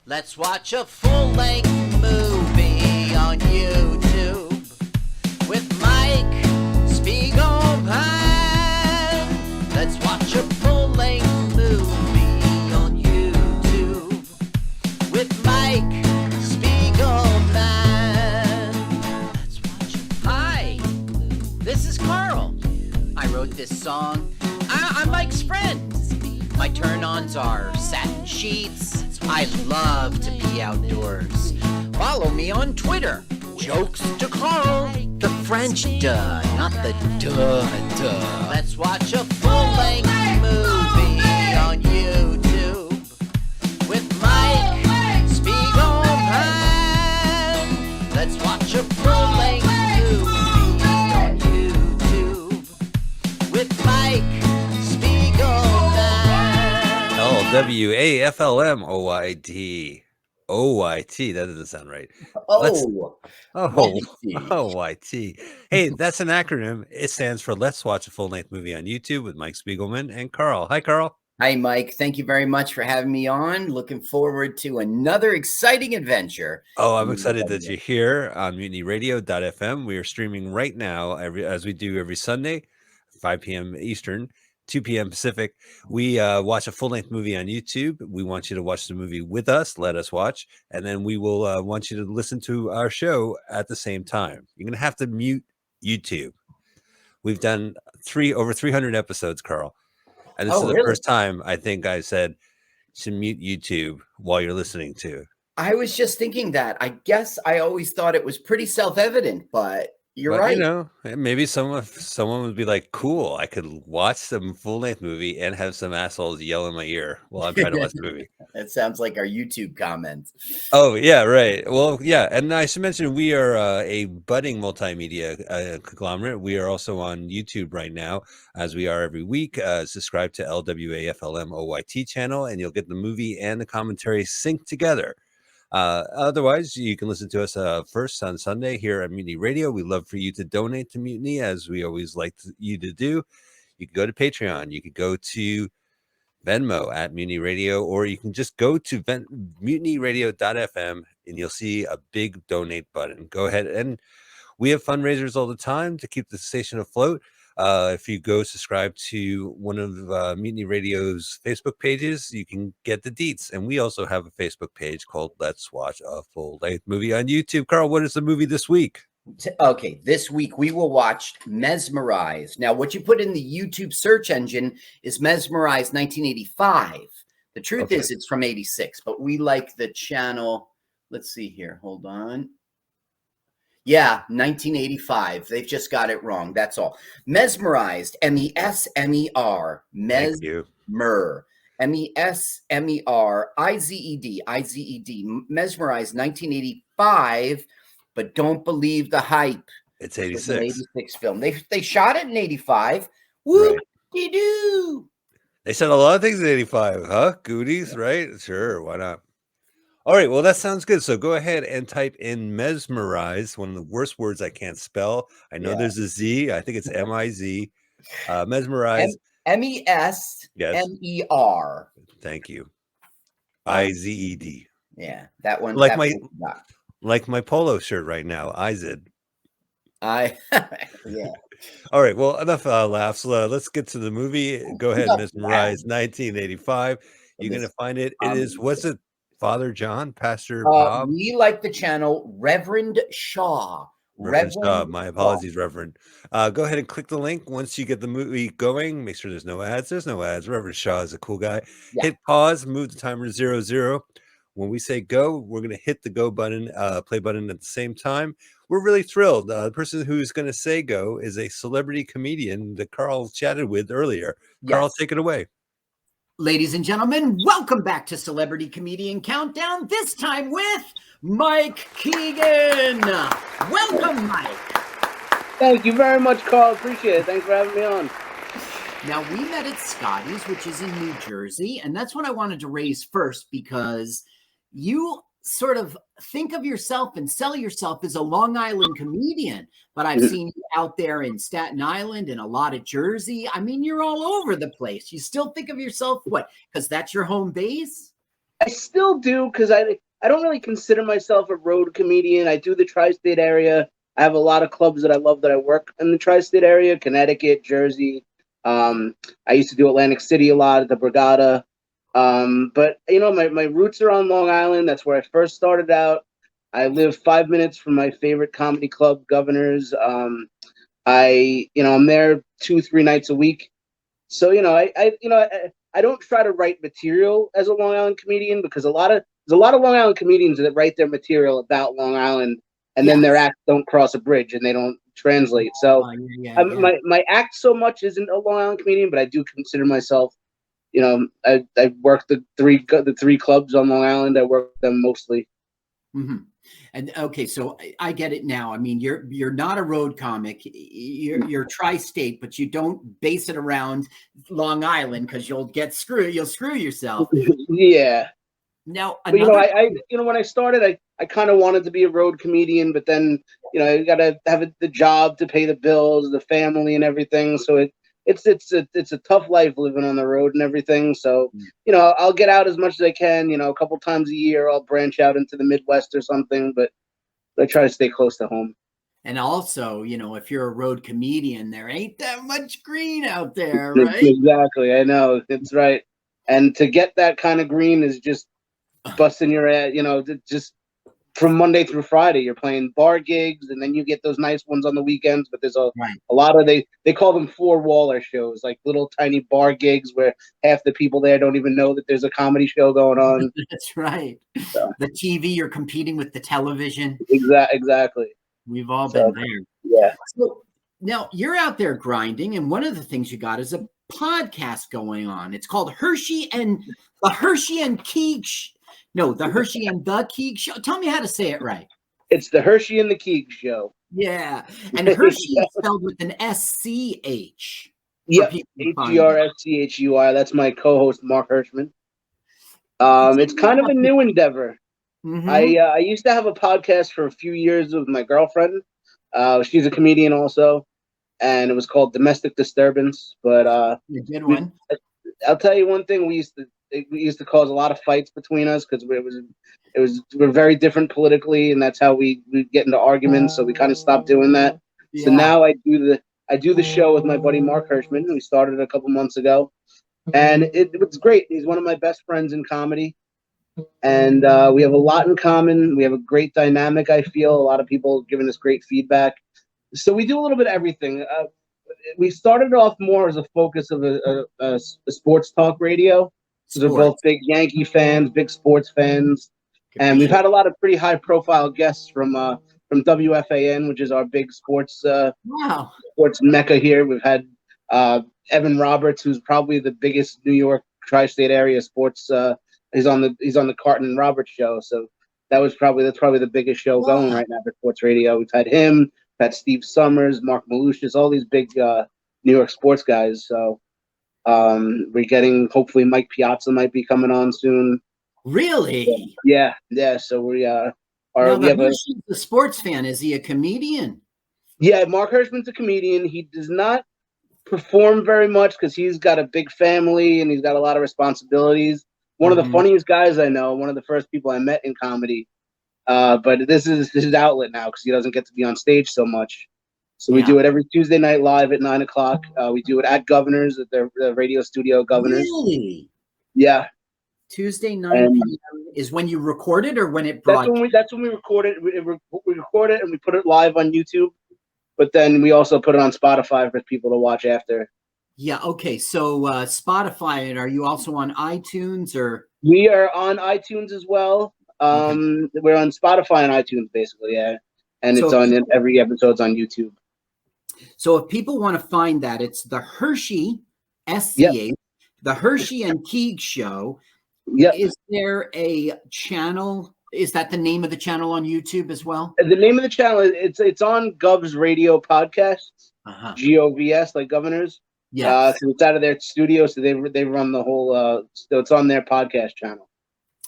Let's watch a full-length movie on YouTube with Mike Spiegelman. Let's watch a full-length movie on YouTube with Mike Spiegelman. Let's watch it. Hi, this is Carl. I wrote this song. I'm Mike's friend. My turn-ons are satin sheets. I love to be outdoors. Follow me on Twitter. Jokes to Carl. The French duh, not the duh. Let's watch a full-length movie on YouTube with Mike Spiegelman. Let's watch a full-length movie on YouTube with Mike Spiegelman. LWAFLMOYT. OYT. That doesn't sound right. OYT. Hey, that's an acronym. It stands for Let's Watch a Full-Length Movie on YouTube with Mike Spiegelman and Carl. Hi, Carl. Hi, Mike. Thank you very much for having me on. Looking forward to another exciting adventure. Oh, I'm excited that you're here on mutinyradio.fm. We are streaming right now, as we do every Sunday, 5 p.m. Eastern, 2 p.m. Pacific. We watch a full-length movie on YouTube. We want you to watch the movie with us, let us watch, and then we will want you to listen to our show at the same time. You're going to have to mute YouTube. We've done over 300 episodes, Carl. And this is the first time I think I said to mute YouTube while you're listening to. I was just thinking that. I guess I always thought it was pretty self-evident, but you're right. You know, maybe someone would be like, cool, I could watch some full-length movie and have some assholes yell in my ear while I'm trying to watch the movie. That sounds like our YouTube comments. Oh, yeah, right. Well, yeah, and I should mention we are a budding multimedia conglomerate. We are also on YouTube right now, as we are every week. Subscribe to LWAFLMOYT channel, and you'll get the movie and the commentary synced together. Otherwise, you can listen to us first on Sunday here at Mutiny Radio. We love for you to donate to Mutiny, as we always like you to do. You can go to Patreon. You can go to Venmo at Mutiny Radio, or you can just go to mutinyradio.fm and you'll see a big donate button. Go ahead, and we have fundraisers all the time to keep the station afloat. If you go subscribe to one of Mutiny Radio's Facebook pages, you can get the deets. And we also have a Facebook page called Let's Watch a Full-Length Movie on YouTube. Carl, what is the movie this week? Okay, this week we will watch Mesmerized. Now, what you put in the YouTube search engine is Mesmerized 1985. The truth is it's from 86, but we like the channel. Let's see here. Hold on. Yeah, 1985. They've just got it wrong. That's all. Mesmerized, M-E-S-M-E-R. Mesmer. M-E-S-M-E-R-I-Z-E-D. I-Z-E-D. Mesmerized, 1985. But don't believe the hype. It's 86. It's an 86 film. They shot it in 85. Whoop-de-doo. They said a lot of things in 85, huh? Goodies, right? Sure, why not? All right, well, that sounds good. So go ahead and type in Mesmerized, one of the worst words I can't spell. I know there's a Z. I think it's M-I-Z. Mesmerized. M-E-S-M-E-R. Thank you. I-Z-E-D. Yeah, that one. Like my polo shirt right now, IZID. Yeah. All right, well, enough laughs. Let's get to the movie. Go ahead, Mesmerized, 1985. You're going to find it. It is, what's it? Father John, Pastor Bob. We like the channel Reverend Shaw. Reverend Shaw. My apologies, Reverend. Go ahead and click the link. Once you get the movie going, make sure there's no ads. There's no ads. Reverend Shaw is a cool guy. Yeah. Hit pause, move the timer to 00. When we say go, we're going to hit the go button, play button at the same time. We're really thrilled. The person who's going to say go is a celebrity comedian that Carl chatted with earlier. Yes. Carl, take it away. Ladies and gentlemen, welcome back to Celebrity Comedian Countdown, this time with Mike Keegan. Welcome, Mike. Thank you very much, Carl. Appreciate it. Thanks for having me on. Now, we met at Scotty's, which is in New Jersey, and that's what I wanted to raise first because you sort of think of yourself and sell yourself as a Long Island comedian, but I've seen you out there in Staten Island and a lot of Jersey. I mean, you're all over the place. You still think of yourself, what, because that's your home base? I still do because I don't really consider myself a road comedian. I do the tri-state area. I have a lot of clubs that I love that I work in the tri-state area, Connecticut, Jersey. I used to do Atlantic City a lot at the Brigada. But my roots are on Long Island. That's where I first started out. I live 5 minutes from my favorite comedy club, Governors. I'm there 2-3 nights a week. So I don't try to write material as a Long Island comedian because there's a lot of Long Island comedians that write their material about Long Island and then their acts don't cross a bridge and they don't translate. So my act so much isn't a Long Island comedian, but I do consider myself. I work the three clubs on Long Island. I work them mostly. Mm-hmm. And okay, so I get it now. I mean, you're not a road comic. You're tri-state, but you don't base it around Long Island because you'll screw yourself. Yeah. Now, but, when I started, I kind of wanted to be a road comedian, but then you got to have the job to pay the bills, the family, and everything. So it's a tough life living on the road and everything. So, I'll get out as much as I can, a couple times a year. I'll branch out into the Midwest or something, but I try to stay close to home. And also, if you're a road comedian, there ain't that much green out there, right? Exactly. I know. It's right. And to get that kind of green is just busting your ass, just from Monday through Friday, you're playing bar gigs, and then you get those nice ones on the weekends. But there's a lot of they call them floor-waller shows, like little tiny bar gigs where half the people there don't even know that there's a comedy show going on. That's right. So. The TV, you're competing with the television. Exactly. We've all been there. Yeah. So now you're out there grinding, and one of the things you got is a podcast going on. It's called the Hershey and Keeg. No, the Hershey and the Keeg Show. Tell me how to say it right. It's the Hershey and the Keeg Show. Yeah. And Hershey is spelled with an SCH. Yep. HERSCHUI. That's my co-host, Mark Hirschman. It's kind of a new endeavor. Mm-hmm. I used to have a podcast for a few years with my girlfriend. She's a comedian also. And it was called Domestic Disturbance. But a good one. I'll tell you one thing. We used to cause a lot of fights between us because we're very different politically, and that's how we get into arguments. So we kind of stopped doing that. Yeah. So now I do the show with my buddy Mark Hirschman. We started a couple months ago, and it's great. He's one of my best friends in comedy, and we have a lot in common. We have a great dynamic. I feel a lot of people giving us great feedback. So we do a little bit of everything. We started off more as a focus of a sports talk radio. So they're both big Yankee fans, big sports fans, and we've had a lot of pretty high-profile guests from WFAN, which is our big sports mecca here. We've had Evan Roberts, who's probably the biggest New York tri-state area sports. He's on the Carton and Roberts show, so that's probably the biggest show going right now for sports radio. We've had him, we've had Steve Summers, Mark Malusius, all these big New York sports guys. So. We're getting, hopefully Mike Piazza might be coming on soon. Really? Yeah. So we have a sports fan. Is he a comedian? Yeah, Mark Hirschman's a comedian. He does not perform very much because he's got a big family and he's got a lot of responsibilities. One of the funniest guys I know, one of the first people I met in comedy. But this is his outlet now because he doesn't get to be on stage so much. So we do it every Tuesday night live at 9:00. We do it at Governors, at the radio studio Governors. Really? Yeah. Tuesday 9 p.m. is when you record it or when it broadcasts? That's when we record it. We record it and we put it live on YouTube. But then we also put it on Spotify for people to watch after. Yeah. Okay. So Spotify, and are you also on iTunes or? We are on iTunes as well. We're on Spotify and iTunes basically. Yeah. And so every episode's on YouTube. So if people want to find that, it's the Hershey, SCH, the Hershey and Keeg Show. Yep. Is there a channel? Is that the name of the channel on YouTube as well? The name of the channel, it's on Gov's Radio Podcasts, GOVS, like Governors. Yeah. So it's out of their studio, so they run the whole, so it's on their podcast channel.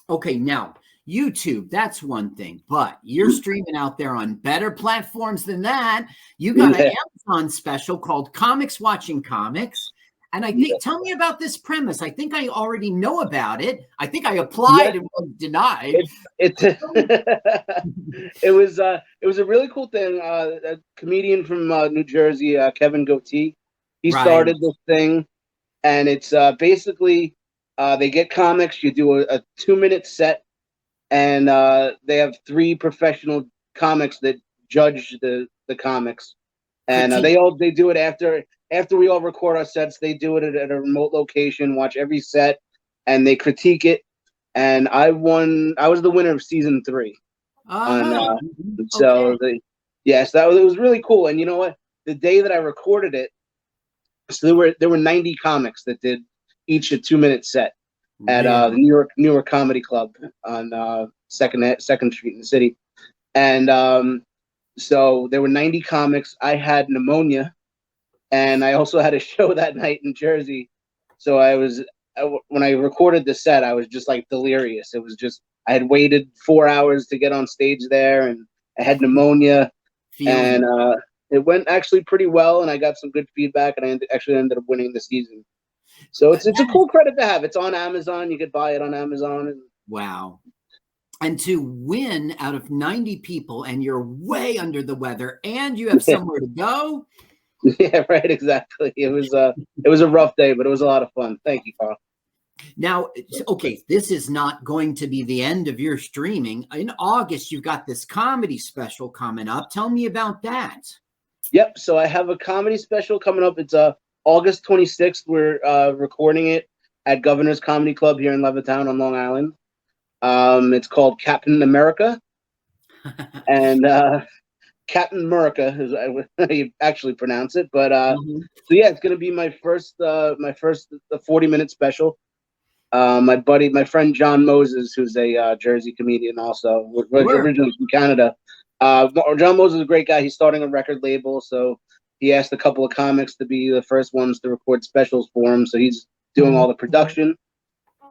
Okay, now, YouTube, that's one thing, but you're streaming out there on better platforms than that. You got an Amazon special called Comics Watching Comics, And I think, tell me about this premise. I think I already know about it. I think I applied and was denied. It was a really cool thing. A comedian from New Jersey, Kevin Goatee, he started this thing, and it's basically they get comics. You do a 2-minute set, and they have 3 professional comics that judge the comics, and they do it after we all record our sets. They do it at a remote location, watch every set, and they critique it. And I won. I was the winner of season 3. So it was really cool. And you know what? The day that I recorded it, so there were 90 comics that did each a 2-minute set at the New York Comedy Club on Second Street in the city. And so there were 90 comics. I had pneumonia, and I also had a show that night in Jersey. So when I recorded the set, I was just like delirious. It was just, I had waited 4 hours to get on stage there, and I had pneumonia, and it went actually pretty well, and I got some good feedback, and I actually ended up winning the season. So it's a cool credit to have. It's on Amazon. You could buy it on Amazon. Wow. And to win out of 90 people, and you're way under the weather, and you have somewhere to go. Yeah, right. Exactly. It was a rough day, but it was a lot of fun. Thank you, Carl. Now, okay, this is not going to be the end of your streaming. In August, you've got this comedy special coming up. Tell me about that. Yep. So I have a comedy special coming up. It's August 26th. We're recording it at Governor's Comedy Club here in Levittown on Long Island. It's called Captain America, and Captain America is how you actually pronounce it. But so yeah, it's going to be my first 40-minute special. My friend John Moses, who's a Jersey comedian, also originally from Canada. John Moses is a great guy. He's starting a record label, so he asked a couple of comics to be the first ones to record specials for him. So he's doing all the production,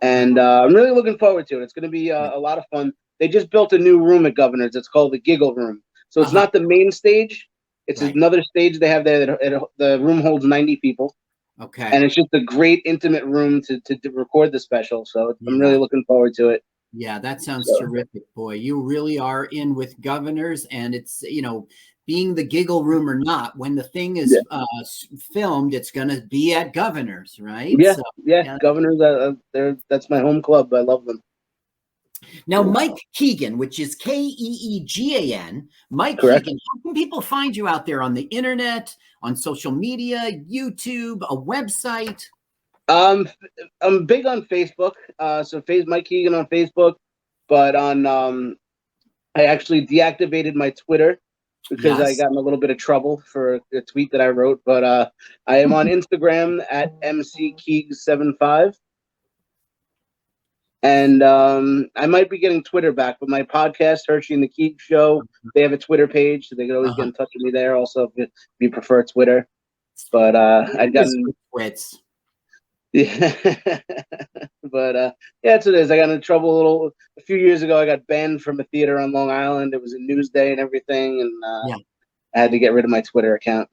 and I'm really looking forward to it. It's going to be a lot of fun. They just built a new room at Governor's. It's called the Giggle Room. So it's not the main stage. It's another stage they have there. The room holds 90 people. Okay. And it's just a great intimate room to record the special. So I'm really looking forward to it. Yeah, that sounds terrific, boy. You really are in with Governors, and it's, being the Giggle Room or not, when the thing is filmed, it's going to be at Governors, right? Yeah. Governors, that's my home club. I love them. Now, Mike Keegan, which is Keegan, Mike Correct. Keegan, how can people find you out there on the internet, on social media, YouTube, a website? I'm big on Facebook. So Mike Keegan on Facebook, but on I actually deactivated my Twitter because I got in a little bit of trouble for a tweet that I wrote. But I am on Instagram at mckeeg75. And I might be getting Twitter back, but my podcast, Hershey and the Keeg Show, they have a Twitter page, so they can always get in touch with me there. Also, if you prefer Twitter, but I've gotten quits. Yeah, but that's what it is. I got in trouble a few years ago. I got banned from a theater on Long Island. It was a Newsday and everything, and I had to get rid of my Twitter account.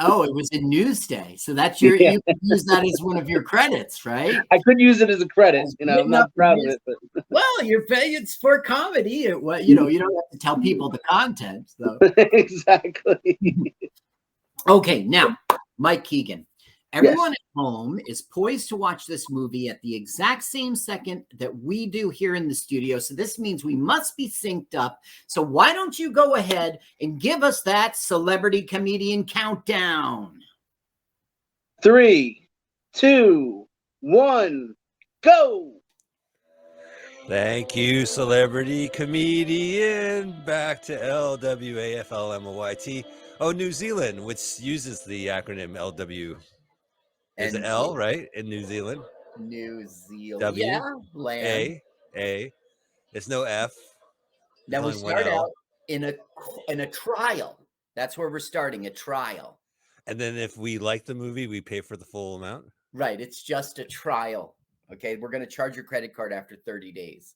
Oh, it was a Newsday. So that's you could use that as one of your credits, right? I could use it as a credit. I'm not proud of it, but well, you're paying. It's for comedy. You don't have to tell people the content, though. Exactly. Okay, now, Mike Keegan. Everyone at home is poised to watch this movie at the exact same second that we do here in the studio. So this means we must be synced up. So why don't you go ahead and give us that celebrity comedian countdown? 3, 2, 1, go! Thank you, celebrity comedian. Back to LWAFLMOYT. Oh, New Zealand, which uses the acronym LW. Is it L, right? In New Zealand? New Zealand. W, land. A. There's no F. Now we start out in a trial. That's where we're starting, a trial. And then if we like the movie, we pay for the full amount? Right. It's just a trial. Okay. We're going to charge your credit card after 30 days.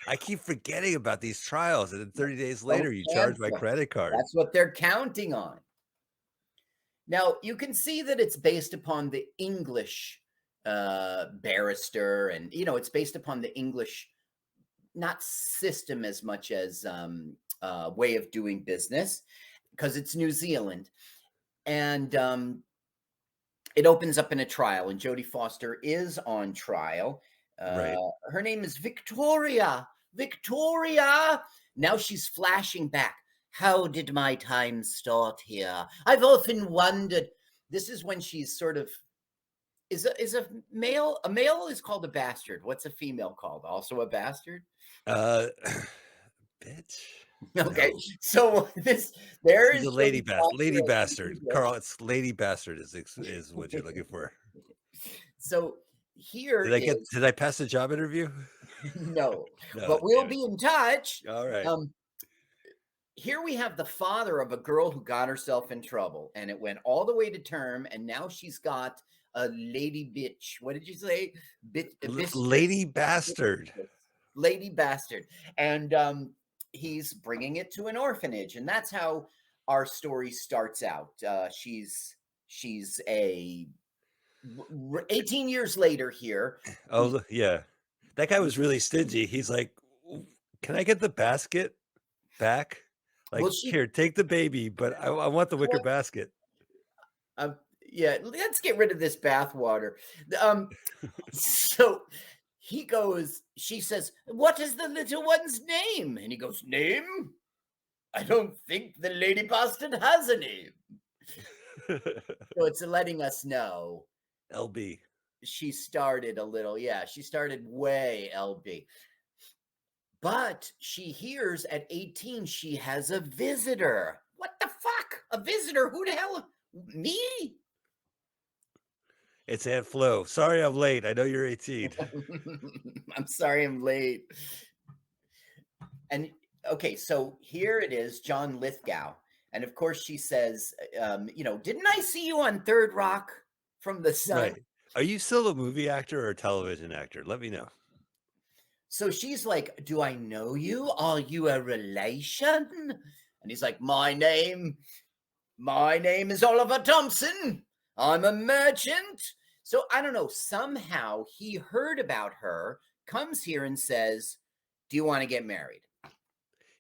I keep forgetting about these trials. And then 30 days later, you charge my credit card. That's what they're counting on. Now you can see that it's based upon the English barrister, and it's based upon the English, not system as much as way of doing business, because it's New Zealand. And it opens up in a trial, and Jodie Foster is on trial. Right. Her name is Victoria. Victoria. Now she's flashing back. How did my time start here? I've often wondered. This is when she's sort of is a male. A male is called a bastard. What's a female called? Also a bastard. Bitch. Okay, No. so there She's is a lady Jodie Foster lady in bastard. English. Carl, it's lady bastard is what you're looking for. So here is Did I pass the job interview? no, No, but we'll damn it. be in touch. All right. Here we have the father of a girl who got herself in trouble, and it went all the way to term, and now she's got a lady bitch. What did you say? Lady bastard. Lady bastard. And he's bringing it to an orphanage, and that's how our story starts out. She's a 18 years later here. Oh yeah, that guy was really stingy. He's like, "Can I get the basket back? Like, Well, here, take the baby, but I want the wicker basket." yeah, let's get rid of this bathwater. So he goes, she says, "What is the little one's name?" And he goes, "Name? I don't think the lady bastard has a name." So it's letting us know LB. she started a little, she started way LB. But she hears at 18 she has a visitor. What the fuck? A visitor? Who the hell? Me? It's Aunt Flo. Sorry I'm late. I know you're 18. I'm sorry I'm late. And okay, so here it is, John Lithgow. And of course she says, didn't I see you on Third Rock from the Sun? Right. Are you still a movie actor or a television actor? Let me know. So she's like, "Do I know you? Are you a relation?" And he's like, My name is Oliver Thompson. I'm a merchant." So I don't know. Somehow he heard about her, comes here and says, "Do you want to get married?"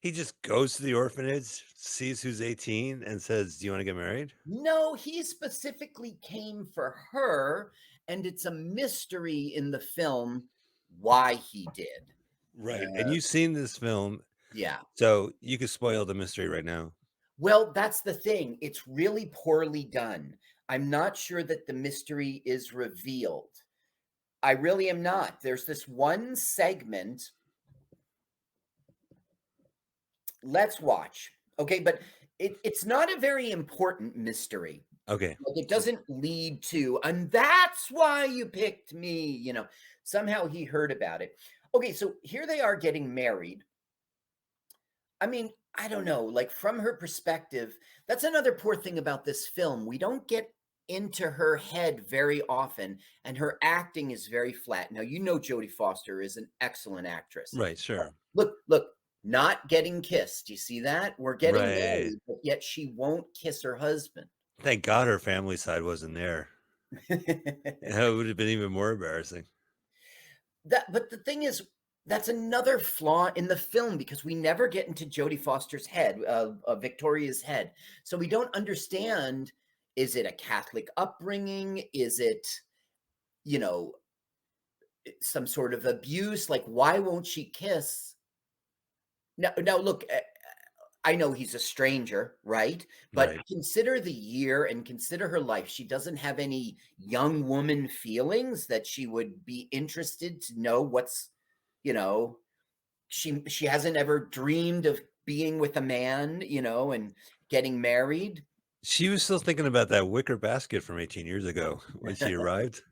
He just goes to the orphanage, sees who's 18, and says, "Do you want to get married?" No, he specifically came for her, and it's a mystery in the film why he did. Right. And you've seen this film, Yeah. so you could spoil the mystery right now. Well, that's the thing. It's really poorly done. I'm not sure that the mystery is revealed. I really am not. There's this one segment. Let's watch. Okay, but it's not a very important mystery. Okay. Like, it doesn't lead to, and that's why you picked me. Somehow he heard about it. Okay, so here they are getting married. I mean, I don't know, like from her perspective, that's another poor thing about this film. We don't get into her head very often, and her acting is very flat. Now, Jodie Foster is an excellent actress. Right, sure. Look, not getting kissed. You see that? We're getting Right. married, but yet she won't kiss her husband. Thank God her family side wasn't there. It would have been even more embarrassing. But the thing is, that's another flaw in the film, because we never get into Jodie Foster's head, Victoria's head. So we don't understand, is it a Catholic upbringing? Is it, some sort of abuse? Like, why won't she kiss? Now look, I know he's a stranger, right? But Right. consider the year and consider her life. She doesn't have any young woman feelings that she would be interested to know what's, she hasn't ever dreamed of being with a man, and getting married. She was still thinking about that wicker basket from 18 years ago when she arrived.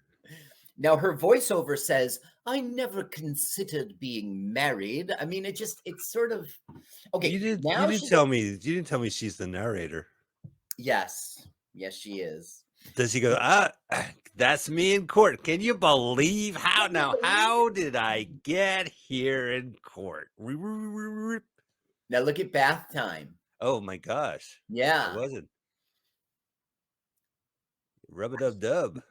Now her voiceover says, "I never considered being married." I mean, it's sort of okay. You Now didn't tell me she's the narrator. Yes, she is. Does he go, that's me in court? Can you believe how did I get here in court? Now look at bath time. Oh my gosh. Yeah. It wasn't. Rub-a-dub-dub.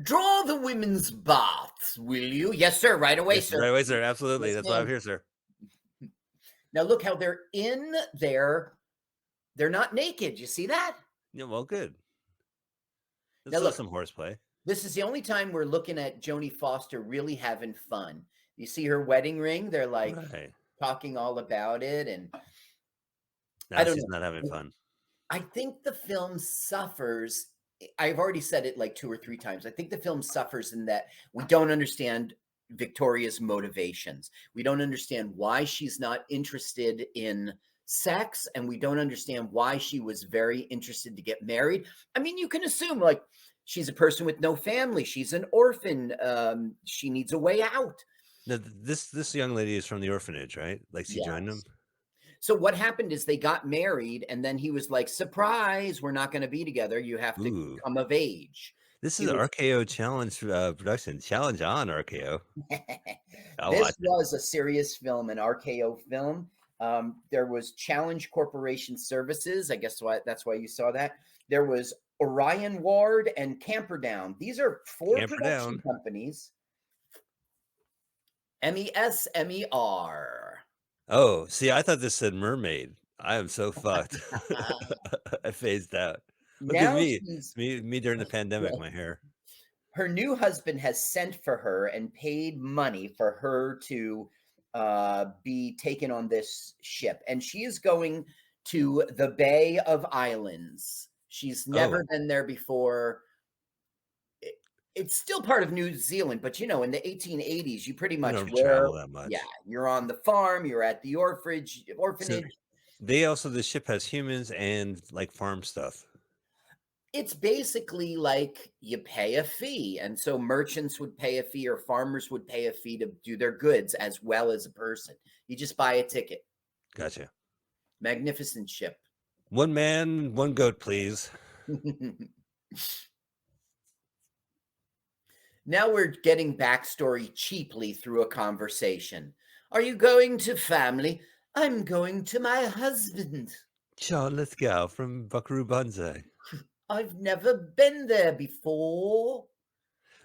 Draw the women's baths, will you? Yes, sir. Right away, Yes, sir. right away, sir. Absolutely. Yes, That's why I'm ma'am. here, sir. Now look how they're in there. They're not naked. You see that? Yeah, well, good. There's Now still look, some horseplay. this is the only time we're looking at Jodie Foster really having fun. You see her wedding ring? They're like Right. talking all about it, and I Now don't she's not having know. fun. I think the film suffers. I've already said it like 2 or 3 times. I think the film suffers in that we don't understand Victoria's motivations. We don't understand why she's not interested in sex, and we don't understand why she was very interested to get married. I mean, you can assume like she's a person with no family. She's an orphan. She needs a way out. Now, this young lady is from the orphanage, right? Like she joined them. Yes. So what happened is they got married, and then he was like, "Surprise, we're not going to be together. You have to Ooh, come of age." this He is an was RKO challenge production. Challenge on RKO. I'll This watch it. was a serious film, an RKO film. There was Challenge Corporation Services. I guess that's why you saw that. There was Orion Ward and Camperdown. These are 4 Camper production down. companies. MESMER. Oh, see, I thought this said mermaid. I am so fucked. I phased out. Look at Now me. she's Me during the pandemic, my hair. her new husband has sent for her and paid money for her to be taken on this ship, and she is going to the Bay of Islands. She's never Oh, been there before. It's still part of New Zealand, but you know, in the 1880s, you pretty we much don't were, travel that yeah, much. you're on the farm, you're at the So orphanage. the ship has humans and like farm stuff. It's basically like you pay a fee. And so merchants would pay a fee or farmers would pay a fee to do their goods as well as a person. You just buy a ticket. Gotcha. Magnificent ship. One man, one goat, please. Now we're getting backstory cheaply through a conversation. Are you going to family? I'm going to my husband. Sean, let's go from Buckaroo Banzai. I've never been there before.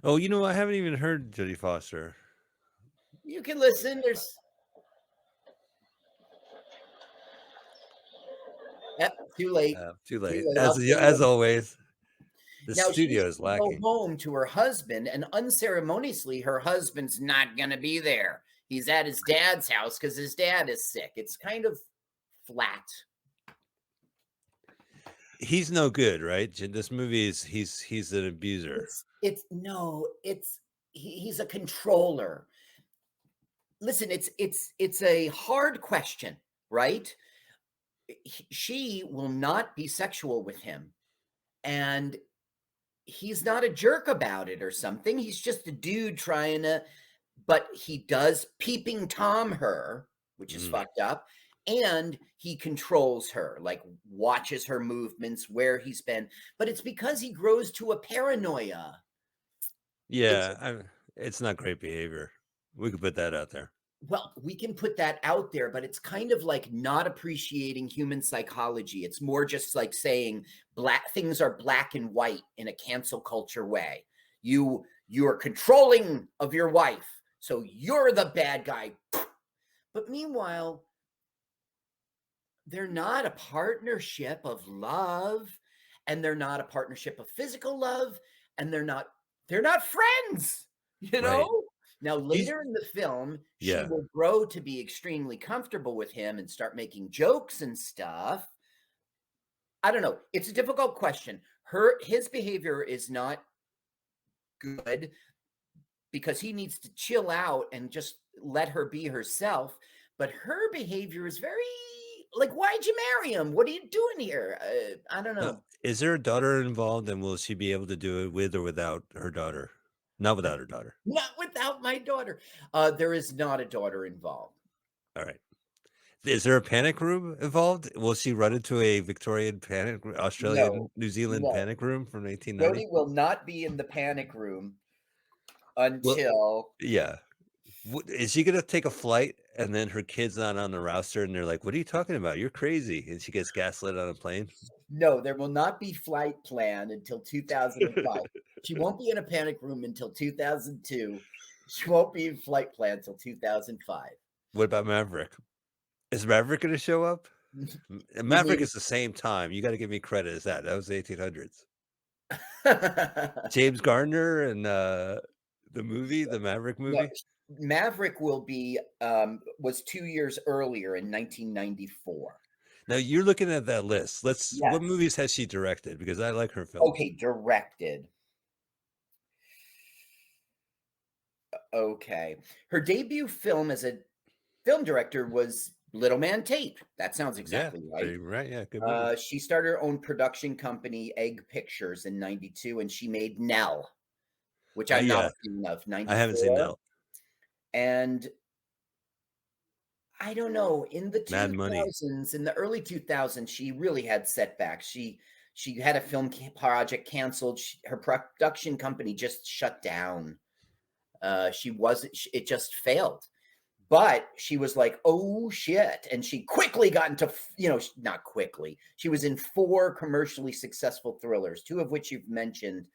Oh, you know, I haven't even heard Jodie Foster. You can listen. There's Yep, too late. Too Too late. late. I'll tell you As what. always, the Now she's studio is going to go lacking. home to her husband, and unceremoniously, her husband's not going to be there. He's at his dad's house because his dad is sick. It's kind of flat. He's no good, right? This movie is he's an abuser. It's no, he's a controller. Listen, it's a hard question, right? She will not be sexual with him, and he's not a jerk about it or something. He's just a dude trying to, but he does peeping Tom her, which is fucked up. And he controls her, like watches her movements, where he's been. But it's because he grows to a paranoia. Yeah, it's not great behavior. We could put that out there. Well, we can put that out there, but it's kind of like not appreciating human psychology. It's more just like saying black things are black and white in a cancel culture way. You're controlling of your wife, so you're the bad guy. But meanwhile, they're not a partnership of love, and they're not a partnership of physical love, and they're not friends, you know? Right. Now, later in the film, she Yeah. will grow to be extremely comfortable with him and start making jokes and stuff. I don't know. It's a difficult question. His behavior is not good because he needs to chill out and just let her be herself. But her behavior is very like, why'd you marry him? What are you doing here? I don't know. Is there a daughter involved, and will she be able to do it with or without her daughter? Not without her daughter. Not without my daughter. There is not a daughter involved. All right. Is there a panic room involved? Will she run into a Victorian panic, Australian, New Zealand No. panic room from 1890? Jodie will not be in the panic room Well, until yeah. Is she gonna take a flight and then her kid's not on the roster and they're like, "What are you talking about? You're crazy!" And she gets gaslit on a plane. No, there will not be Flight Plan until 2005. She won't be in a panic room until 2002. She won't be in Flight Plan until 2005. What about Maverick? Is Maverick going to show up? You Maverick mean is the same time. You got to give me credit as that. That was the 1800s. James Gardner and the movie, the Maverick no, movie. Maverick will be was 2 years earlier in 1994. Now you're looking at that list. What Yes. movies has she directed? Because I like her films. Okay, directed. Okay. Her debut film as a film director was Little Man Tate. That sounds exactly right. Right. Yeah. Good movie. She started her own production company, Egg Pictures, in 92, and she made Nell, which I'm not a fan of, 94. I haven't seen Nell. And I don't know, in the Mad Money. 2000s, in the early 2000s, she really had setbacks. She had a film project canceled. Her production company just shut down. It just failed. But she was like, oh shit. And she quickly got into, not quickly. She was in 4 commercially successful thrillers, 2 of which you've mentioned.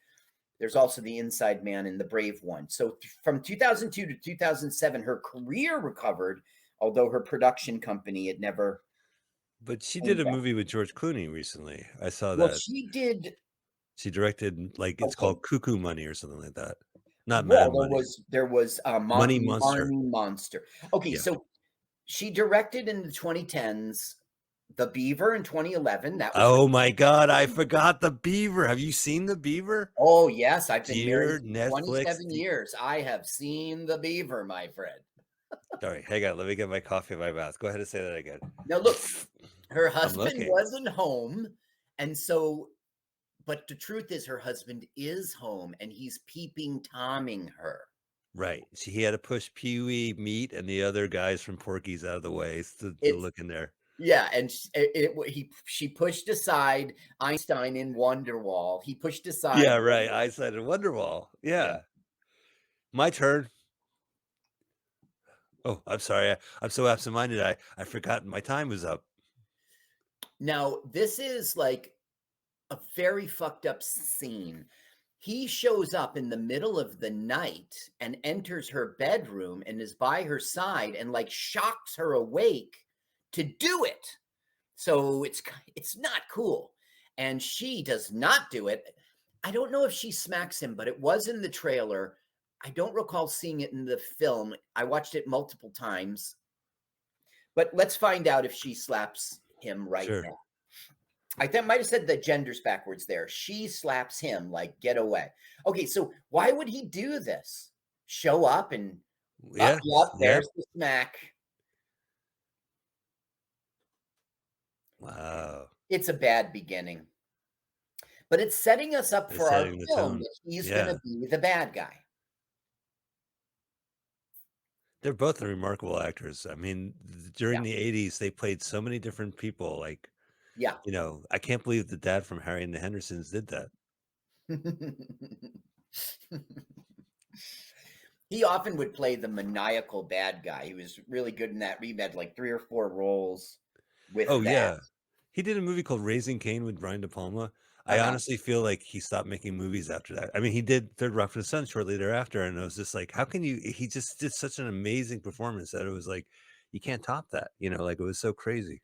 There's also The Inside Man and The Brave One. So from 2002 to 2007, her career recovered, although her production company had never. But she did a movie with George Clooney recently. I saw Well, that. she did. She directed, like, it's called Cuckoo Money or something like that. Not Well, Mad Money. there was Money Monster. Money Monster. Okay, Yeah. so she directed in the 2010s The Beaver in 2011. That was Oh my God, I forgot The Beaver. Have you seen The Beaver? Oh yes, I've been Dear married for Netflix. 27 years. I have seen The Beaver, my friend. Sorry, hang on. Let me get my coffee in my mouth. Go ahead and say that again. Now look, her husband looking. wasn't home, and so. But the truth is, her husband is home, and he's peeping Tomming her. Right. He had to push Pee-wee, Meat, and the other guys from Porky's out of the way to look in there. Yeah, and she pushed aside Einstein in Wonderwall. He pushed aside. Yeah, right. Einstein in Wonderwall. Yeah. My turn. Oh, I'm sorry. I'm so absent-minded. I forgot my time was up. Now, this is like a very fucked up scene. He shows up in the middle of the night and enters her bedroom and is by her side and like shocks her awake to do it. So it's not cool. And she does not do it. I don't know if she smacks him, but it was in the trailer. I don't recall seeing it in the film. I watched it multiple times. But let's find out if she slaps him right now. I might have said the genders backwards there. She slaps him like, get away. Okay, so why would he do this? Show up and there's the smack. Wow. It's a bad beginning. But it's setting us up for our film that he's going to be the bad guy. They're both remarkable actors. I mean, during the 80s, they played so many different people. Like, I can't believe the dad from Harry and the Hendersons did that. He often would play the maniacal bad guy. He was really good in that. We had like 3 or 4 roles with that. Yeah. He did a movie called Raising Cain with Brian De Palma. I honestly feel like he stopped making movies after that. I mean, he did Third Rock from the Sun shortly thereafter, and I was just like, how can you? He just did such an amazing performance that it was like, you can't top that. Like it was so crazy.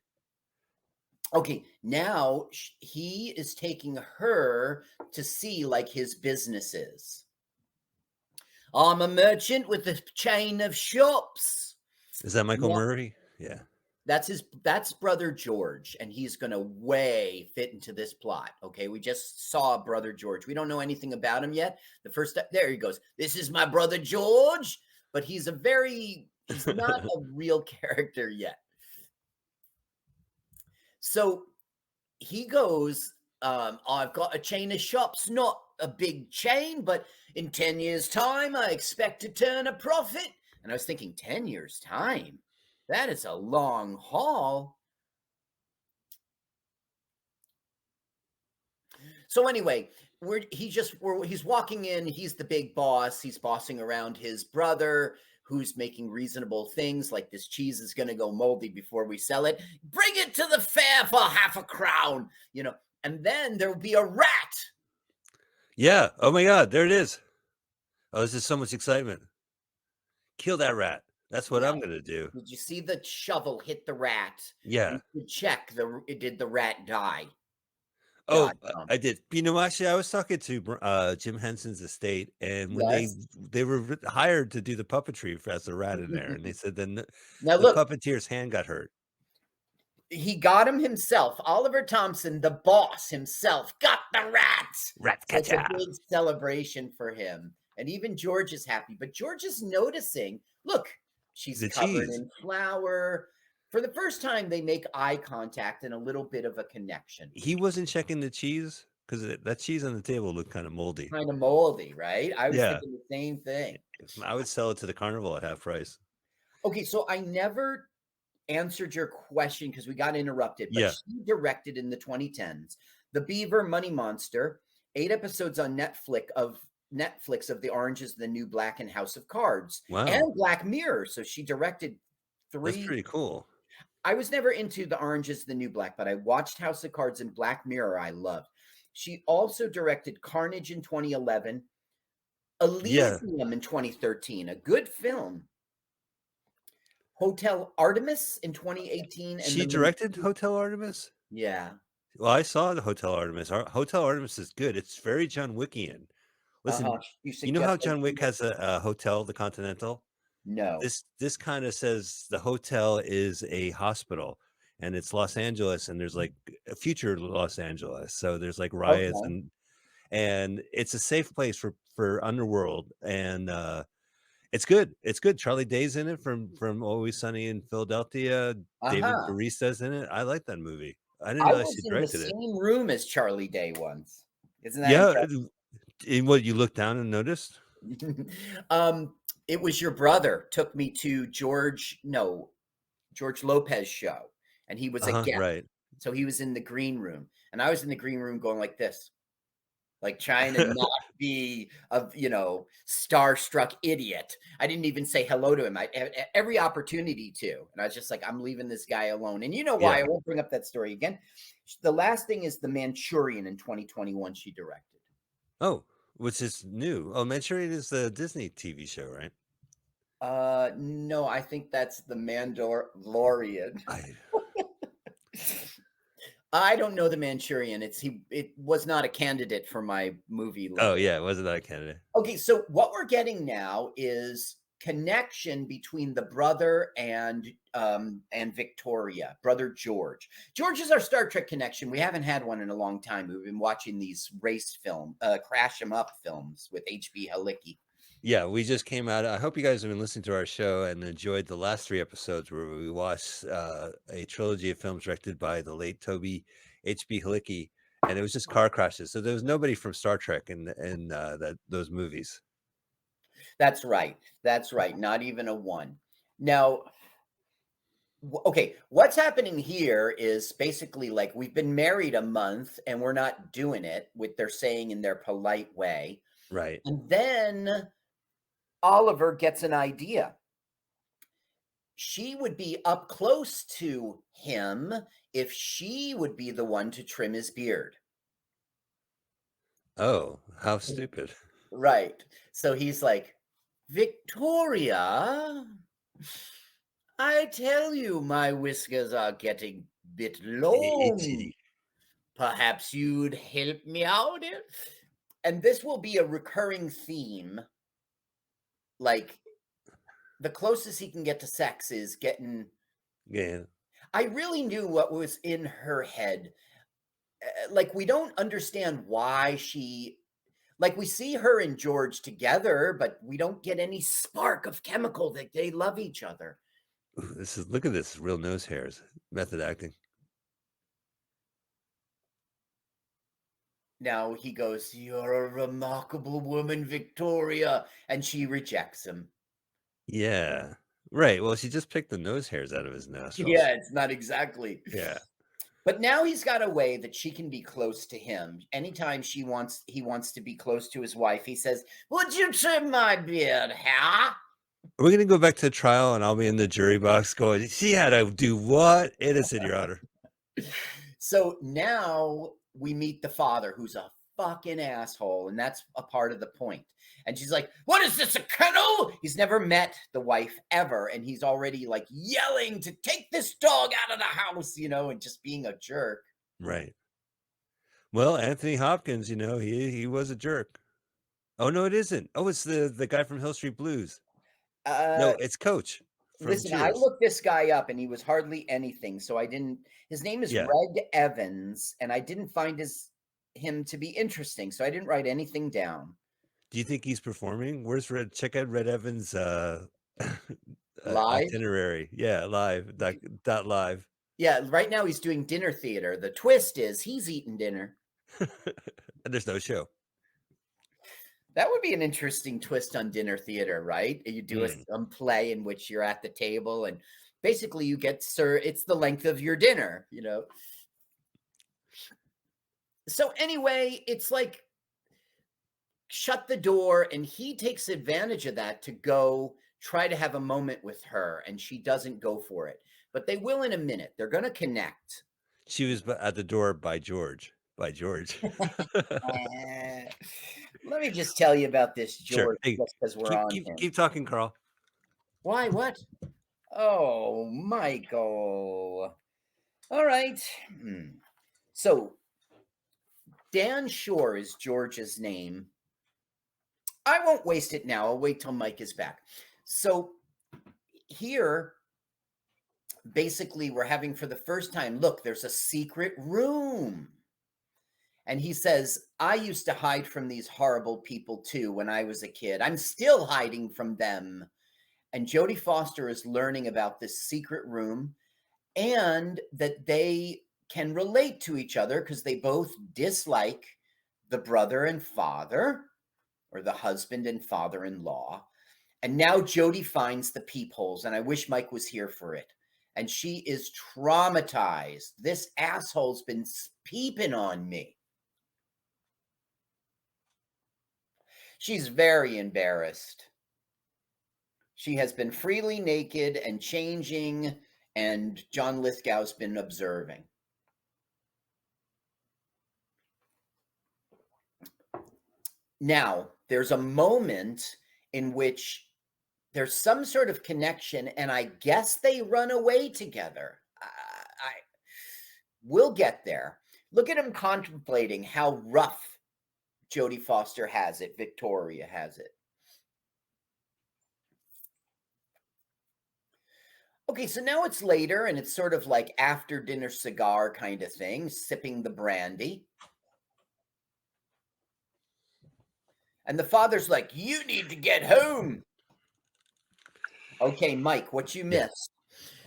Okay, now he is taking her to see like his businesses. I'm a merchant with a chain of shops. Is that Michael Murray? Yeah. That's brother George, and he's going to way fit into this plot. Okay, we just saw brother George. We don't know anything about him yet. The first step, there he goes. This is my brother George, but he's not a real character yet. So he goes, I've got a chain of shops, not a big chain, but in 10 years' time, I expect to turn a profit. And I was thinking, 10 years' time? That is a long haul. So anyway, he's walking in. He's the big boss. He's bossing around his brother, who's making reasonable things like this cheese is going to go moldy before we sell it. Bring it to the fair for half a crown. And then there'll be a rat. Yeah. Oh my God, there it is. Oh, this is so much excitement. Kill that rat. That's what I'm gonna do. Did you see the shovel hit the rat? Yeah. You check did the rat die? Oh, Dot-com. I did. You know, actually, I was talking to Jim Henson's estate, and when Yes. they were hired to do the puppetry as a rat in there, and they said then Now the look, puppeteer's hand got hurt. he got him himself. Oliver Thompson, the boss himself, got the rats. Rat So it's a catcher. big celebration for him. And even George is happy. But George is noticing, look, she's The covered cheese. in flour. For the first time, they make eye contact and a little bit of a connection. He wasn't checking the cheese because that cheese on the table looked kind of moldy. Kind of moldy, right? I was Yeah. thinking the same thing. I would sell it to the carnival at half price. Okay, so I never answered your question because we got interrupted, but Yeah. she directed in the 2010s The Beaver Money Monster, 8 episodes on Netflix of The Orange is the New Black and House of Cards, Wow. and Black Mirror. So she directed 3. That's pretty cool. I was never into The Orange is the New Black, but I watched House of Cards and Black Mirror I loved. She also directed Carnage in 2011, Elysium in 2013, a good film. Hotel Artemis in 2018. And She directed Hotel Artemis? Yeah. Well, I saw the Hotel Artemis. Hotel Artemis is good. It's very John Wickian. Listen, you know how John Wick has a hotel, the Continental? No. This kind of says the hotel is a hospital, and it's Los Angeles, and there's like a future Los Angeles. So there's like riots and it's a safe place for underworld, and it's good. It's good. Charlie Day's in it from Always Sunny in Philadelphia. David Barista's in it. I like that movie. I didn't realize she directed it. I was in the same room as Charlie Day once. Isn't that Yeah. And what, you looked down and noticed? It was your brother took me to George Lopez show, and he was a guest. Right. So he was in the green room, and I was in the green room going like this, like trying to not be a starstruck idiot. I didn't even say hello to him. I every opportunity to, and I was just like, I'm leaving this guy alone. And you know why? I won't bring up that story again. The last thing is The Manchurian in 2021. She directed. Oh, which is new. Oh, Manchurian is the Disney TV show, right? No, I think that's The Mandalorian. I don't know The Manchurian. It was not a candidate for my movie list. Oh yeah, it wasn't that a candidate. Okay, so what we're getting now is connection between the brother and Victoria, brother George. George is our Star Trek connection. We haven't had one in a long time. We've been watching these race crash 'em up films with H.B. Halicki. Yeah, we just came out. I hope you guys have been listening to our show and enjoyed the last 3 episodes where we watched a trilogy of films directed by the late Toby H.B. Halicki, and it was just car crashes. So there was nobody from Star Trek in those movies. That's right. That's right. Not even a one. Now, okay, what's happening here is basically like we've been married a month and we're not doing it, what they're saying in their polite way. Right. And then Oliver gets an idea. She would be up close to him if she would be the one to trim his beard. Oh, how stupid. Right. So he's like, Victoria, I tell you, my whiskers are getting a bit long. Itchy. Perhaps you'd help me out? And this will be a recurring theme. Like, the closest he can get to sex is getting... Yeah. I really knew what was in her head. Like, we don't understand why she... Like, we see her and George together, but we don't get any spark of chemical that they love each other. Ooh, look at this, real nose hairs. Method acting. Now he goes, you're a remarkable woman, Victoria. And she rejects him. Yeah. Right. Well, she just picked the nose hairs out of his nostrils. Yeah, it's not exactly. Yeah. But now he's got a way that she can be close to him. Anytime he wants to be close to his wife, he says, would you trim my beard, huh? We're going to go back to trial, and I'll be in the jury box going, she had to do what? Innocent, Your Honor. So now we meet the father, who's a fucking asshole, and that's a part of the point. And she's like, "What is this, a kennel?" He's never met the wife ever, and he's already like yelling to take this dog out of the house, and just being a jerk. Right. Well, Anthony Hopkins, he was a jerk. Oh no, it isn't. Oh, it's the guy from Hill Street Blues. Uh, No, it's Coach from Listen, I Cheers. looked this guy up, and he was hardly anything, so I didn't. His name is Yeah. Red Evans, and I didn't find him to be interesting, so I didn't write anything down. Do you think he's performing? Where's Red? Check out Red Evans' Live? itinerary. Yeah, live. Dot live. Yeah, right now he's doing dinner theater. The twist is he's eating dinner. And there's no show. That would be an interesting twist on dinner theater, right? You do a play in which you're at the table, and basically you get it's the length of your dinner, So anyway, it's like shut the door, and he takes advantage of that to go try to have a moment with her, and she doesn't go for it. But they will in a minute. They're going to connect. She was at the door by George. By George. Let me just tell you about this George, Sure. Hey, just because we're on him. Keep talking, Carl. Why? What? Oh, Michael. All right. So Dan Shore is George's name. I won't waste it now. I'll wait till Mike is back. So here, basically, we're having for the first time, look, there's a secret room. And he says, I used to hide from these horrible people too when I was a kid. I'm still hiding from them. And Jodie Foster is learning about this secret room, and that they can relate to each other because they both dislike the brother and father, or the husband and father-in-law. And now Jodie finds the peepholes, and I wish Mike was here for it. And she is traumatized. This asshole's been peeping on me. She's very embarrassed. She has been freely naked and changing, and John Lithgow's been observing. Now, there's a moment in which there's some sort of connection, and I guess they run away together. We'll get there. Look at him contemplating how rough Jodie Foster has it, Victoria has it. Okay, so now it's later, and it's sort of like after dinner cigar kind of thing, sipping the brandy. And the father's like, you need to get home. Okay, Mike, what you missed?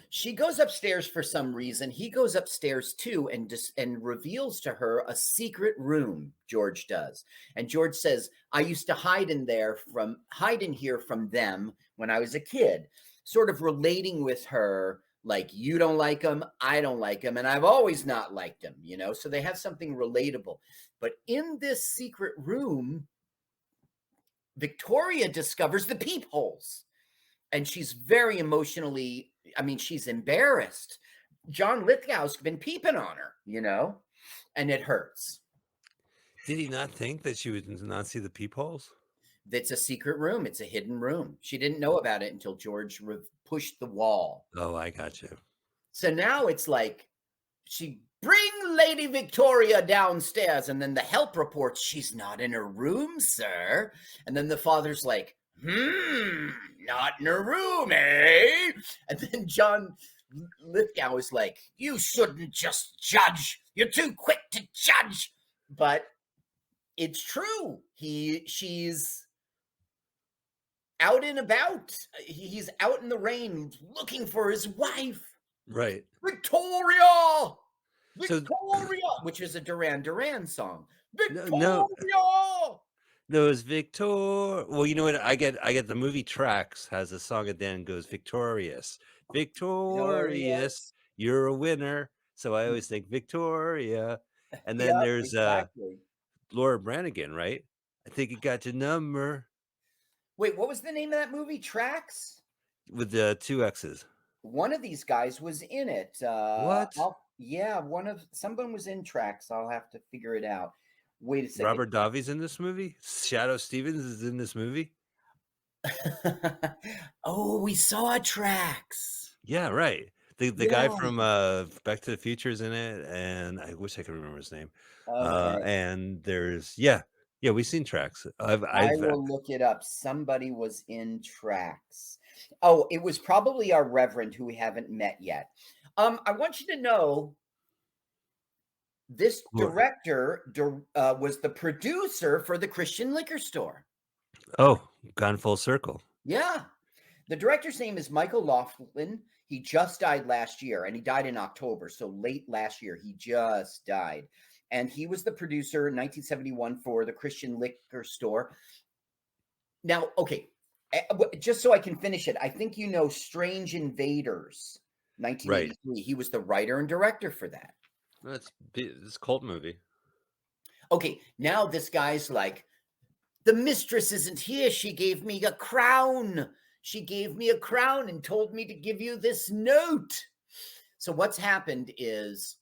She goes upstairs for some reason. He goes upstairs too, and reveals to her a secret room. George does, and George says, "I used to hide in here from them when I was a kid," sort of relating with her, like, "You don't like him, I don't like him, and I've always not liked him." So they have something relatable. But in this secret room, Victoria discovers the peepholes. And she's very emotionally, she's embarrassed. John Lithgow's been peeping on her, and it hurts. Did he not think that she would not see the peepholes? It's a secret room. It's a hidden room. She didn't know about it until George pushed the wall. Oh, I got you. So now it's like, bring Lady Victoria downstairs. And then the help reports she's not in her room, sir. And then the father's like, not in her room, eh? And then John Lithgow is like, you shouldn't just judge. You're too quick to judge. But it's true. She's out and about. He's out in the rain looking for his wife. Right. Victoria! Which is a Duran Duran song. Victoria! No, it's Victor. Well, you know what? I get the movie Tracks has a song at the end goes victorious. Victorious, you're a winner. So I always think Victoria. And then there's Laura Branigan, right? I think it got your number. Wait, what was the name of that movie? Tracks? With the 2 X's. One of these guys was in it. What? Yeah, someone was in tracks. I'll have to figure it out. Wait a second. Robert Davi's in this movie. Shadow Stevens is in this movie. Oh, we saw tracks. Yeah, right. The guy Yeah. from Back to the Future is in it, and I wish I could remember his name. Okay. And there's yeah, we've seen tracks. I I've will look it up. Somebody was in tracks. Oh, it was probably our Reverend who we haven't met yet. I want you to know this director was the producer for the Christian liquor store. Oh, gone full circle. Yeah. The director's name is Michael Laughlin. He just died last year, and he died in October. So late last year, he just died. And he was the producer in 1971 for the Christian liquor store. Now, okay, just so I can finish it, I think you know Strange Invaders, 1983. Right. He was the writer and director for that. It's a cult movie. Okay, now this guy's like, the mistress isn't here. She gave me a crown. She gave me a crown and told me to give you this note. So what's happened is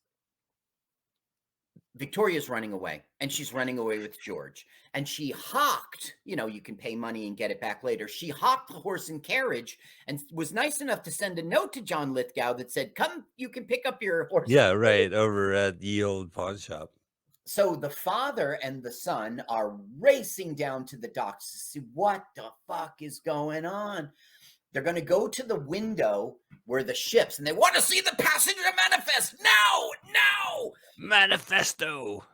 Victoria's running away, and she's running away with George. And she hawked, you can pay money and get it back later. She hawked the horse and carriage and was nice enough to send a note to John Lithgow that said, come, you can pick up your horse. Yeah, right, over at the old pawn shop. So the father and the son are racing down to the docks to see what the fuck is going on. They're going to go to the window where the ships, and they want to see the passenger manifest now. Manifesto.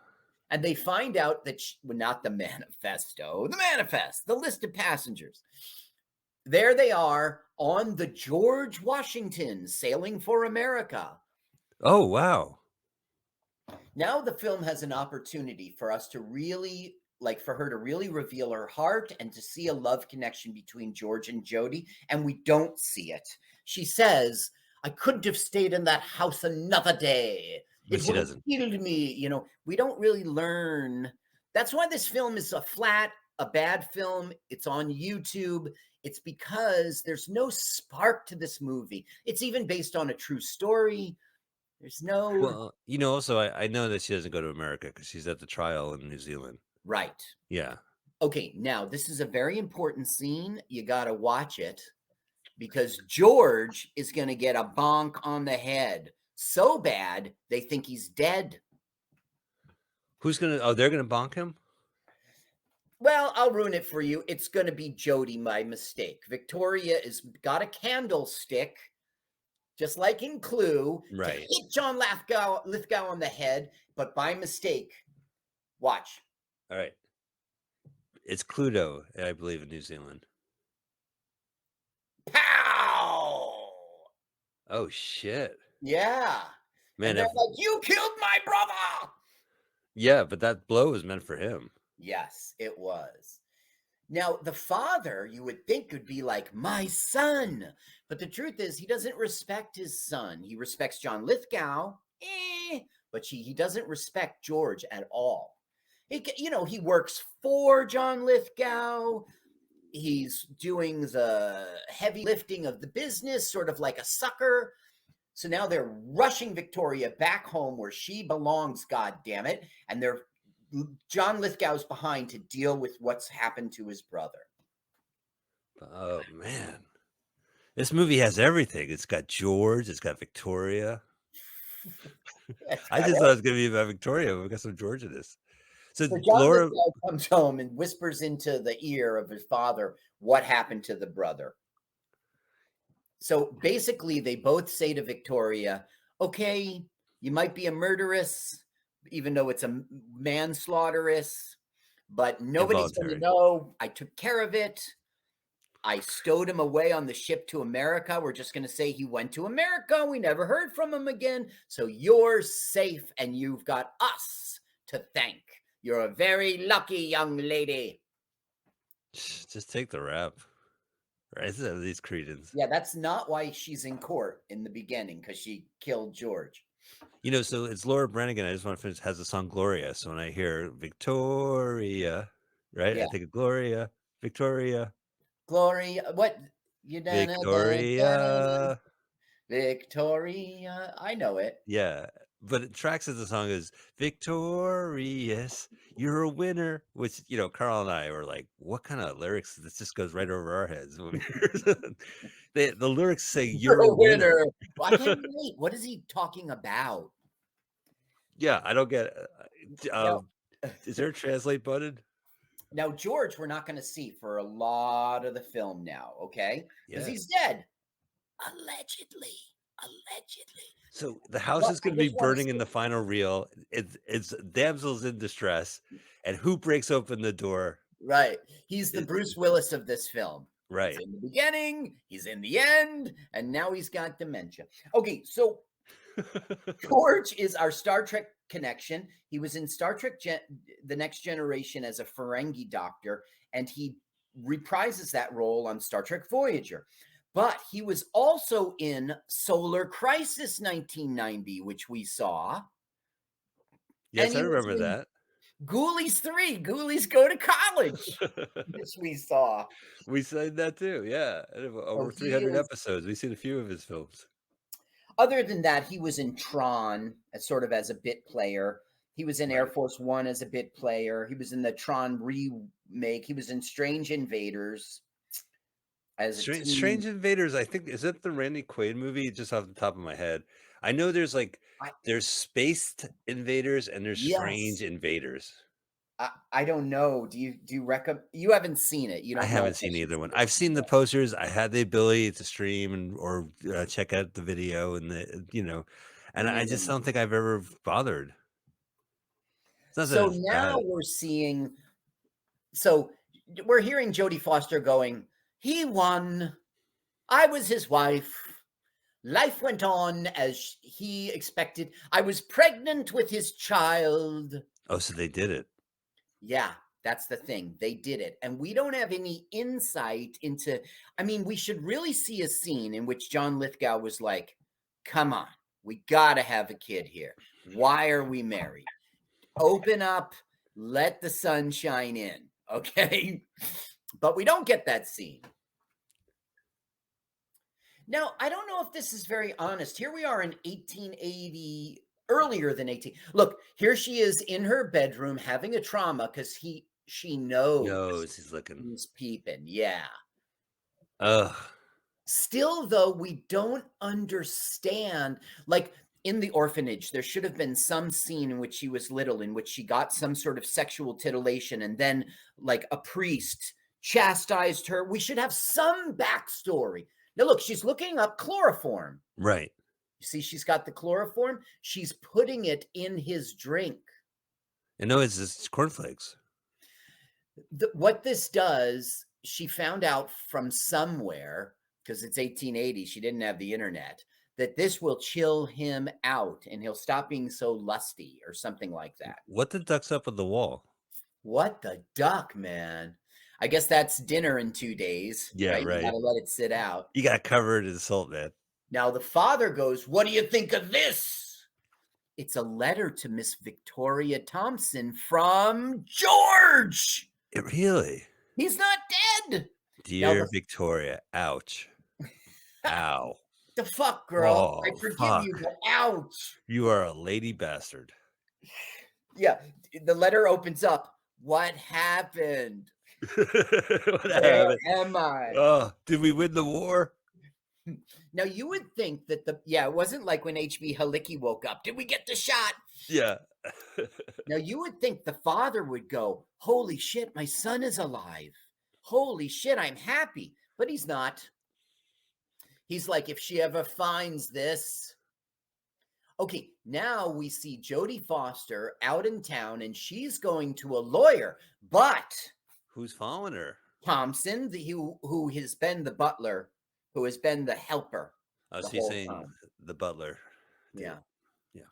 And they find out that, not the manifesto, the manifest, the list of passengers. There they are on the George Washington sailing for America. Oh, wow. Now the film has an opportunity for us to really, for her to really reveal her heart and to see a love connection between George and Jody, and we don't see it. She says, I couldn't have stayed in that house another day. But she doesn't. Killed me. We don't really learn. That's why this film is a bad film. It's on YouTube. It's because there's no spark to this movie. It's even based on a true story. There's no... Well, also, I know that she doesn't go to America because she's at the trial in New Zealand. Right. Yeah. Okay, now this is a very important scene. You got to watch it because George is going to get a bonk on the head. So bad, they think he's dead. Who's going to... Oh, they're going to bonk him? Well, I'll ruin it for you. It's going to be Jody by mistake. Victoria has got a candlestick, just like in Clue, right, to hit John Lithgow on the head, but by mistake. Watch. All right. It's Cluedo, I believe, in New Zealand. Pow! Oh, shit. Yeah. Man, and they're like, you killed my brother! Yeah, but that blow was meant for him. Yes, it was. Now, the father, you would think, would be like, my son. But the truth is, he doesn't respect his son. He respects John Lithgow, but he doesn't respect George at all. He works for John Lithgow. He's doing the heavy lifting of the business, sort of like a sucker. So now they're rushing Victoria back home where she belongs, God damn it. And John Lithgow's behind to deal with what's happened to his brother. Oh, man. This movie has everything. It's got George. It's got Victoria. I just thought it was going to be about Victoria. We got some George in this. So John Lithgow comes home and whispers into the ear of his father what happened to the brother. So basically, they both say to Victoria, okay, you might be a murderess, even though it's a manslaughteress, but nobody's going to know. I took care of it. I stowed him away on the ship to America. We're just going to say he went to America. We never heard from him again. So you're safe and you've got us to thank. You're a very lucky young lady. Just take the rap. Right? These cretins. Yeah, that's not why she's in court in the beginning, because she killed George. So it's Laura Branigan. I just want to finish. Has the song Gloria. So when I hear Victoria, right? Yeah. I think of Gloria, Victoria. Gloria, what? Victoria. Victoria. I know it. Yeah. But tracks of the song is victorious, you're a winner, which, Carl and I were like, what kind of lyrics? This just goes right over our heads. The lyrics say you're a winner. Well, I can't relate. What is he talking about? Yeah, I don't get Now, is there a translate button? now George, we're not going to see for a lot of the film now, okay? Because Yeah. he's dead. Allegedly. So the house But is going I to be just wanna burning in say- the final reel. It's damsels in distress, and who breaks open the door? Right. He's the Bruce Willis of this film. Right. He's in the beginning, he's in the end, and now he's got dementia. Okay, so George is our Star Trek connection. He was in Star Trek The Next Generation as a Ferengi doctor, and he reprises that role on Star Trek Voyager. But he was also in Solar Crisis 1990, which we saw. Yes, I remember that. Ghoulies 3, Ghoulies Go to College, which we saw. We said that too. Yeah. Over 300 episodes. We've seen a few of his films. Other than that, he was in Tron as sort of as a bit player. He was in Air Force One as a bit player. He was in the Tron remake. He was in Strange Invaders. Strange Invaders, I think, is that the Randy Quaid movie? Just off the top of my head, I know there's there's Spaced Invaders and there's Strange Invaders. I don't know. Do you recommend? You haven't seen it. You don't. I haven't seen either one. I've seen the posters. I had the ability to stream or check out the video, and and I just don't think I've ever bothered. So now we're seeing. So we're hearing Jodie Foster going, he won. I was his wife. Life went on as he expected. I was pregnant with his child. Oh, so they did it. Yeah, that's the thing. They did it. And we don't have any insight into, I mean, we should really see a scene in which John Lithgow was like, come on, we got to have a kid here. Why are we married? Open up, let the sun shine in. Okay. But we don't get that scene. Now, I don't know if this is very honest. Here we are in 1880, earlier than 18. Look, here she is in her bedroom having a trauma because she knows he's looking. He's peeping. Yeah. Ugh. Still, though, we don't understand. Like in the orphanage, there should have been some scene in which she was little, in which she got some sort of sexual titillation, and then like a priest chastised her. We should have some backstory. Now, look, she's looking up chloroform. Right. You see, she's got the chloroform. She's putting it in his drink. And no, it's cornflakes. What this does, she found out from somewhere, because it's 1880, she didn't have the internet, that this will chill him out and he'll stop being so lusty or something like that. What the duck's up with the wall? What the duck, man? I guess that's dinner in 2 days. Yeah, right. You gotta let it sit out. You got covered in salt, man. Now the father goes, what do you think of this? It's a letter to Miss Victoria Thompson from George. Really? He's not dead. Dear Victoria, ouch. Ow. The fuck, girl? Oh, I forgive you, but ouch. You are a lady bastard. Yeah, the letter opens up. What happened? Where am I? Oh, did we win the war? Now you would think that it wasn't like when H.B. Halicki woke up. Did we get the shot? Yeah. Now you would think the father would go, holy shit, my son is alive. Holy shit, I'm happy. But he's not. He's like, if she ever finds this. Okay, now we see Jodie Foster out in town and she's going to a lawyer, but who's following her? Thompson, who has been the butler, who has been the helper. Oh, so you're saying the butler. Yeah. Yeah.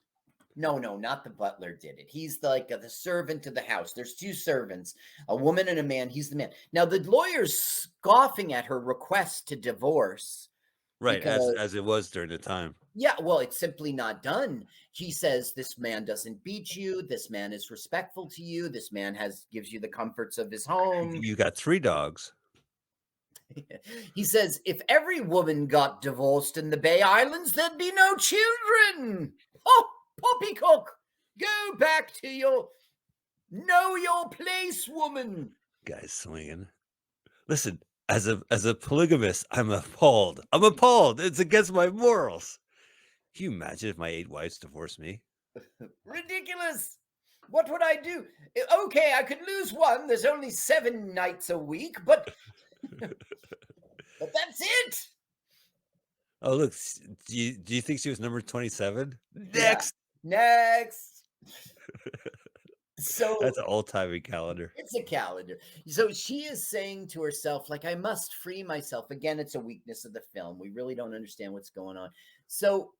No, not the butler did it. He's like the servant of the house. There's two servants, a woman and a man. He's the man. Now the lawyer's scoffing at her request to divorce. Right, as it was during the time. Yeah, well, it's simply not done. He says this man doesn't beat you. This man is respectful to you. This man gives you the comforts of his home. You got 3 dogs. He says, if every woman got divorced in the Bay Islands, there'd be no children. Oh, Poppycock, go back to your know your place, woman. Guys swinging. Listen, as a polygamist, I'm appalled. I'm appalled. It's against my morals. Can you imagine if my 8 wives divorced me? Ridiculous. What would I do? Okay, I could lose one. There's only 7 nights a week, but but that's it. Oh, look. Do you think she was number 27? Yeah. Next. Next. So That's an old-timey calendar. it's a calendar. So she is saying to herself, like, I must free myself. Again, it's a weakness of the film. We really don't understand what's going on. So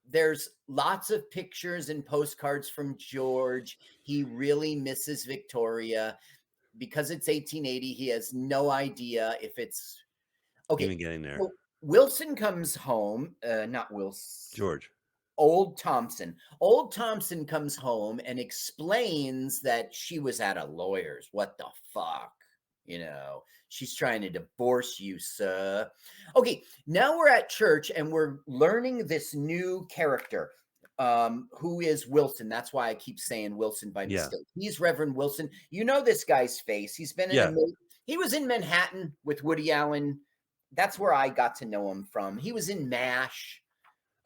there's lots of pictures and postcards from George. He really misses Victoria. Because it's 1880, he has no idea if it's okay. Even getting there. So Wilson comes home, not Wilson. George. Old Thompson. Old Thompson comes home and explains that she was at a lawyer's. What the fuck? You know, she's trying to divorce you, sir. Okay, now we're at church and we're learning this new character, who is Wilson. That's why I keep saying Wilson by mistake. He's Reverend Wilson. You know this guy's face. He's been in he was in Manhattan with Woody Allen. That's where I got to know him from. He was in MASH.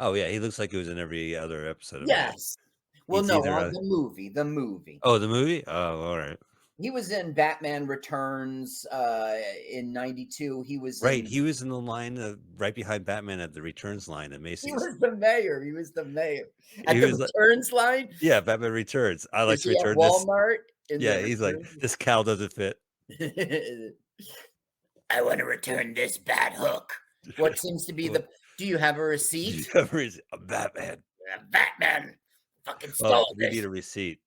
Oh yeah, he looks like he was in every other episode of Yes. Well, no, the movie. The movie. Oh, the movie? Oh, all right. He was in Batman Returns in '92. He was He was in the line right behind Batman at the Returns line at Macy's. He was the mayor. At the Returns line. Yeah, Batman Returns. I like to return Walmart. Yeah, he's like, this cow doesn't fit. I want to return this bat hook. What seems to be the? Do you have a receipt? A Batman. Batman. Fucking stole this. We need a receipt.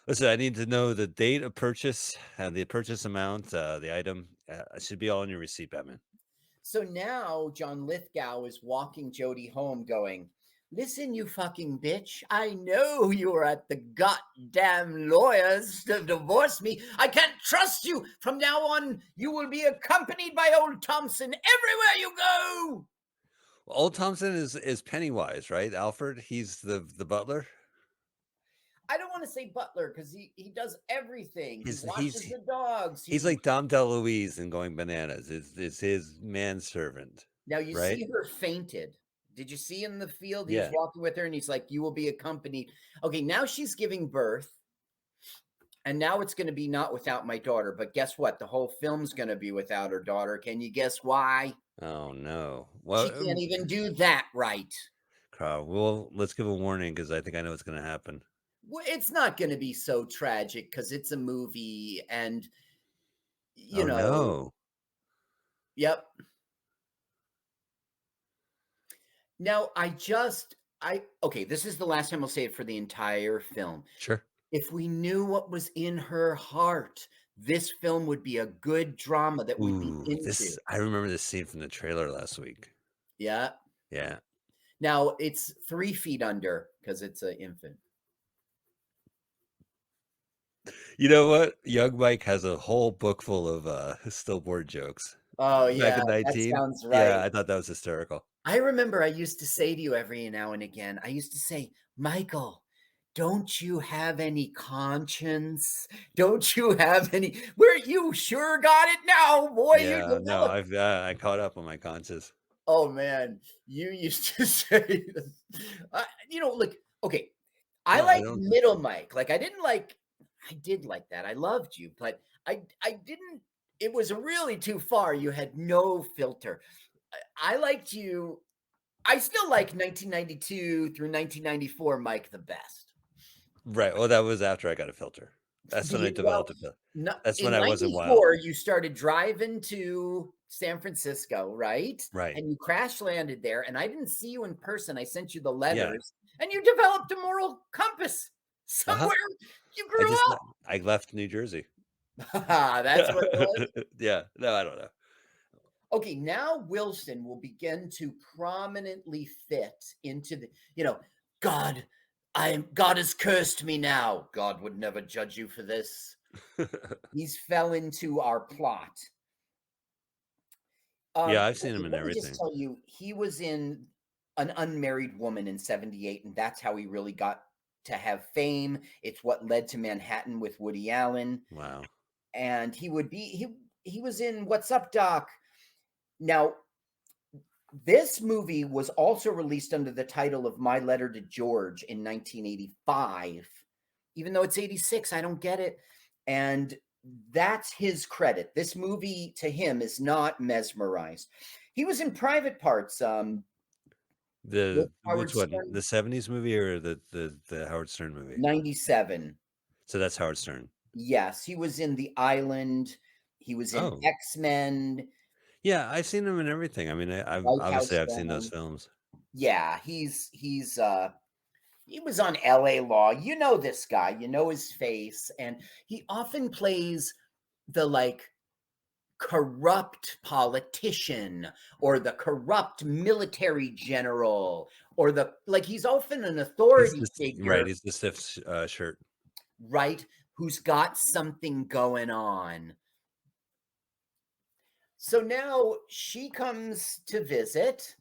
Listen, I need to know the date of purchase and the purchase amount, the item. It should be all on your receipt, Batman. So now John Lithgow is walking Jody home going, listen, you fucking bitch. I know you're at the goddamn lawyers to divorce me. I can't trust you. From now on, you will be accompanied by old Thompson everywhere you go. Well, old Thompson is Pennywise, right? Alfred, he's the butler. I don't want to say butler because he does everything. He watches the dogs. He's like Dom DeLuise in Going Bananas. Is his manservant. Now you see her fainted. Did you see in the field? He's walking with her and he's like, you will be accompanied. Okay, now she's giving birth. And now it's going to be not without my daughter. But guess what? The whole film's going to be without her daughter. Can you guess why? Oh, no. Well, she can't even do that right. Well, let's give a warning because I think I know what's going to happen. Well, it's not going to be so tragic because it's a movie and, you know. No. Yep. Now, okay, this is the last time I'll say it for the entire film. Sure. If we knew what was in her heart, this film would be a good drama that we'd be into. I remember this scene from the trailer last week. Yeah. Yeah. Now, it's 3 feet under because it's an infant. You know what? Young Mike has a whole book full of stillborn jokes. Oh, yeah. Back in 19. That sounds right. Yeah, I thought that was hysterical. I remember I used to say to you every now and again, I used to say, Michael, don't you have any conscience? Don't you have any? Where you sure got it now, boy. Yeah, no, I caught up on my conscience. Oh, man. You used to say, okay, I like middle Mike. Like, I did like that. I loved you, but I didn't. It was really too far. You had no filter. I liked you. I still like 1992 through 1994 Mike the best. Right. Well, that was after I got a filter. That's when I developed a filter. That's when I wasn't wild. Before you started driving to San Francisco, right? Right. And you crash landed there, and I didn't see you in person. I sent you the letters, and you developed a moral compass. Somewhere you grew up. I left New Jersey. That's what it was? Yeah. No, I don't know. Okay, now Wilson will begin to prominently fit into the, God has cursed me now. God would never judge you for this. He's fell into our plot. Yeah, I've seen him in let me everything. just tell you, he was in an unmarried woman in 78, and that's how he really got to have fame. It's what led to Manhattan with Woody Allen. Wow. And he was in What's Up, Doc? Now, this movie was also released under the title of My Letter to George in 1985. Even though it's 86, I don't get it. And that's his credit. This movie to him is not Mesmerized. He was in Private Parts. Which one? The 70s movie or the Howard Stern movie? 97. So that's Howard Stern. Yes, he was in The Island. He was in X-Men. Yeah, I've seen him in everything. I mean, I've seen those films. Yeah, he was on LA Law. You know this guy, you know his face, and he often plays the like corrupt politician or the corrupt military general or the like. He's often an authority figure. Right, he's the stiff shirt. Right, who's got something going on. So now she comes to visit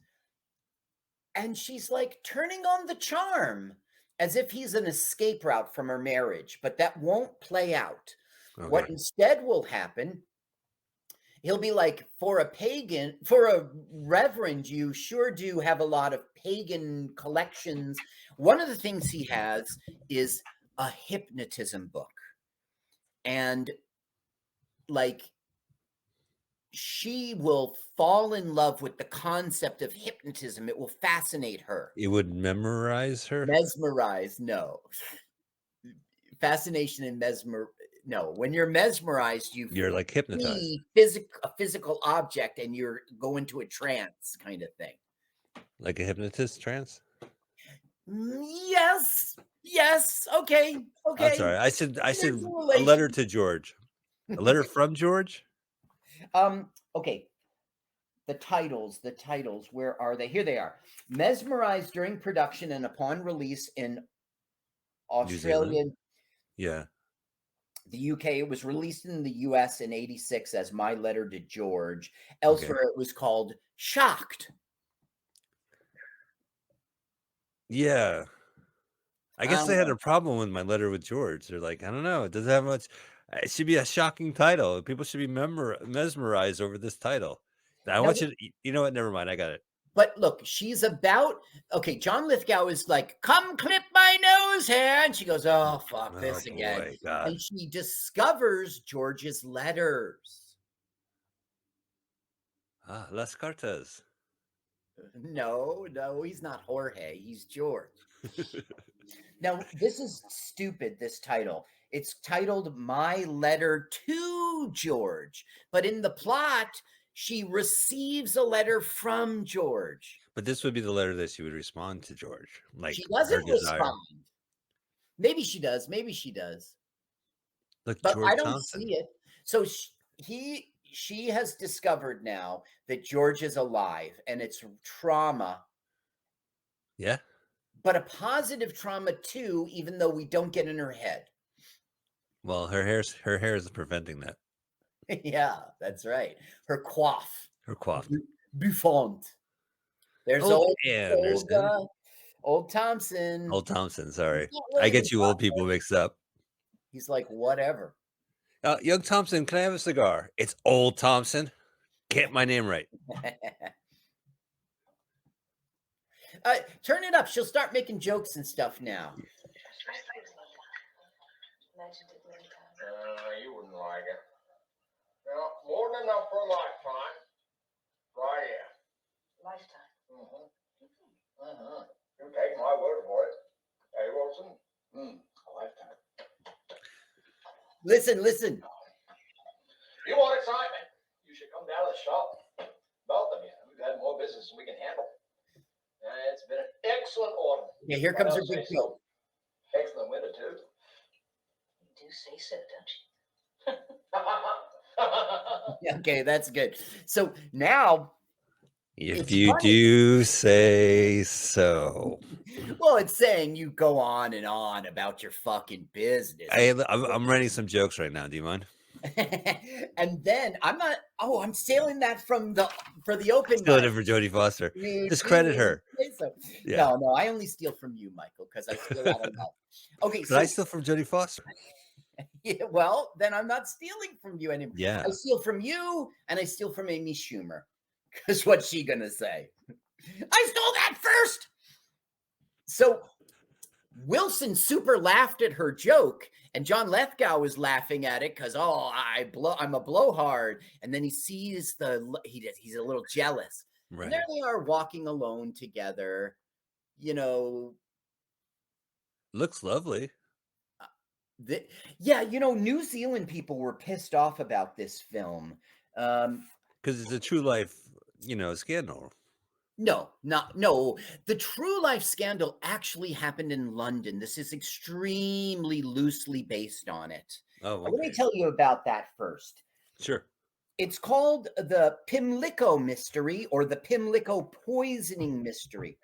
and she's like turning on the charm as if he's an escape route from her marriage, but that won't play out. Okay. What instead will happen, he'll be like, for a reverend, you sure do have a lot of pagan collections. One of the things he has is a hypnotism book. And like, she will fall in love with the concept of hypnotism. It will fascinate her. It would memorize her? Mesmerize, no. Fascination and no. When you're mesmerized, you're like hypnotized. A physical object and you're go into a trance kind of thing. Like a hypnotist trance? Yes. Okay. I'm sorry. I said a letter to George. A letter from George? Okay. The titles, where are they? Here they are. Mesmerized during production and upon release in Australia. Yeah. The UK. It was released in the US in 86 as My Letter to George. Elsewhere, it was called Shocked. Yeah. I guess they had a problem with My Letter with George. They're like, I don't know. It doesn't have much. It should be a shocking title. People should be mesmerized over this title. I want you to, you know what? Never mind. I got it. But look, she's about, John Lithgow is like, come clip my nose hair. And she goes, oh, fuck this again. God. And she discovers George's letters. Las Cartas. No, he's not Jorge. He's George. Now, this is stupid, this title. It's titled My Letter to George. But in the plot, she receives a letter from George. But this would be the letter that she would respond to George. Like she doesn't respond. Maybe she does. Look, but George I don't Thompson. see it. So she has discovered now that George is alive and it's trauma. Yeah. But a positive trauma too, even though we don't get in her head. Well, her hair is preventing that. Yeah, that's right. Her coif. Buffon. There's old Thompson. Old Thompson, sorry. I get you old people mixed up. He's like, whatever. Young Thompson, can I have a cigar? It's Old Thompson. Get my name right. Turn it up. She'll start making jokes and stuff now. You wouldn't like it. Well, more than enough for a lifetime. Right, yeah. Lifetime. You take my word for it. Hey, Wilson? A lifetime. Listen. You want excitement? You should come down to the shop. Both of you. We've had more business than we can handle. It's been an excellent autumn. Yeah, here comes her big joke. Excellent winter, too. You do say so, don't you? Okay, that's good. So now, if you do say so. Well, it's saying you go on and on about your fucking business. I'm writing some jokes right now. Do you mind? And then I'm stealing that for the open Stealing mic. it for Jodie Foster. You Discredit didn't her. say so. Yeah. No, I only steal from you, Michael, because I steal out of love. Okay, But I so steal from Jodie Foster. yeah, well, then I'm not stealing from you anymore. Yeah. I steal from you, and I steal from Amy Schumer. Because what's she gonna say? I stole that first. So Wilson super laughed at her joke, and John Lithgow was laughing at it because I'm a blowhard. And then he sees he's a little jealous. Right. And there they are walking alone together. You know, looks lovely. New Zealand people were pissed off about this film. Because it's a true life, scandal. No. The true life scandal actually happened in London. This is extremely loosely based on it. Oh, okay. Let me tell you about that first. Sure. It's called the Pimlico mystery or the Pimlico poisoning mystery.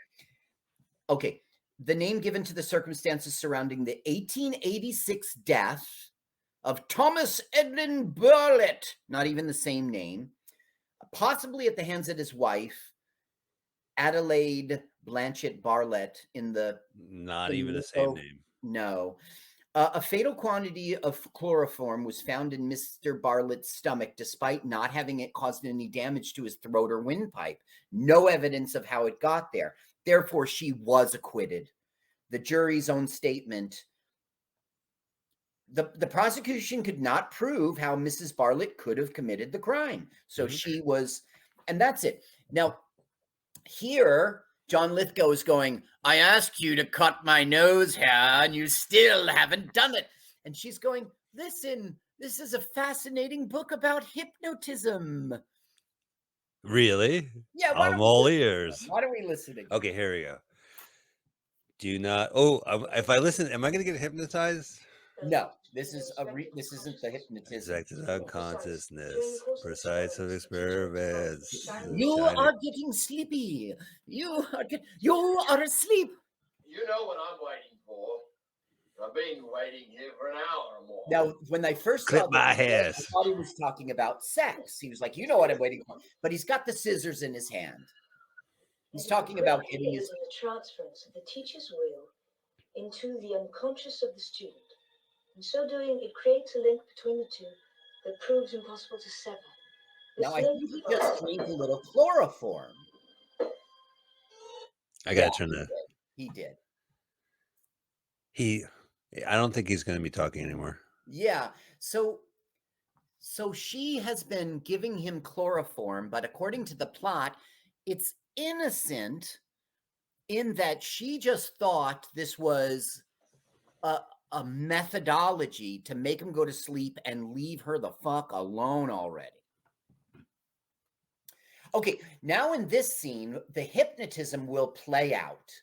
Okay. The name given to the circumstances surrounding the 1886 death of Thomas Edwin Bartlett, not even the same name, possibly at the hands of his wife, Adelaide Blanchett Bartlett, in the not even the same name. No. A fatal quantity of chloroform was found in Mr. Bartlett's stomach, despite not having it caused any damage to his throat or windpipe. No evidence of how it got there. Therefore, she was acquitted. The jury's own statement. The prosecution could not prove how Mrs. Bartlett could have committed the crime. So she was, and that's it. Now, here, John Lithgow is going, I asked you to cut my nose hair and you still haven't done it. And she's going, listen, this is a fascinating book about hypnotism. Really? Yeah. I'm all ears. Why don't we listen again? Okay, here we go. Do not. If I listen, am I going to get hypnotized? No, this isn't the hypnotism. Exacted unconsciousness, precise of experiments. You are getting sleepy. You are asleep. You know what I'm waiting for. I've been waiting here for an hour or more. Now, when I first Clip saw my this, hair. I thought he was talking about sex. He was like, you know what I'm waiting for. But he's got the scissors in his hand. He's talking about getting his the transference of the teacher's will into the unconscious of the student. In so doing, it creates a link between the two that proves impossible to sever. Now, I think he just needs a little chloroform. I got to turn that. He did. I don't think he's going to be talking anymore. Yeah. So she has been giving him chloroform, but according to the plot, it's innocent in that she just thought this was a methodology to make him go to sleep and leave her the fuck alone already. Okay, now in this scene, the hypnotism will play out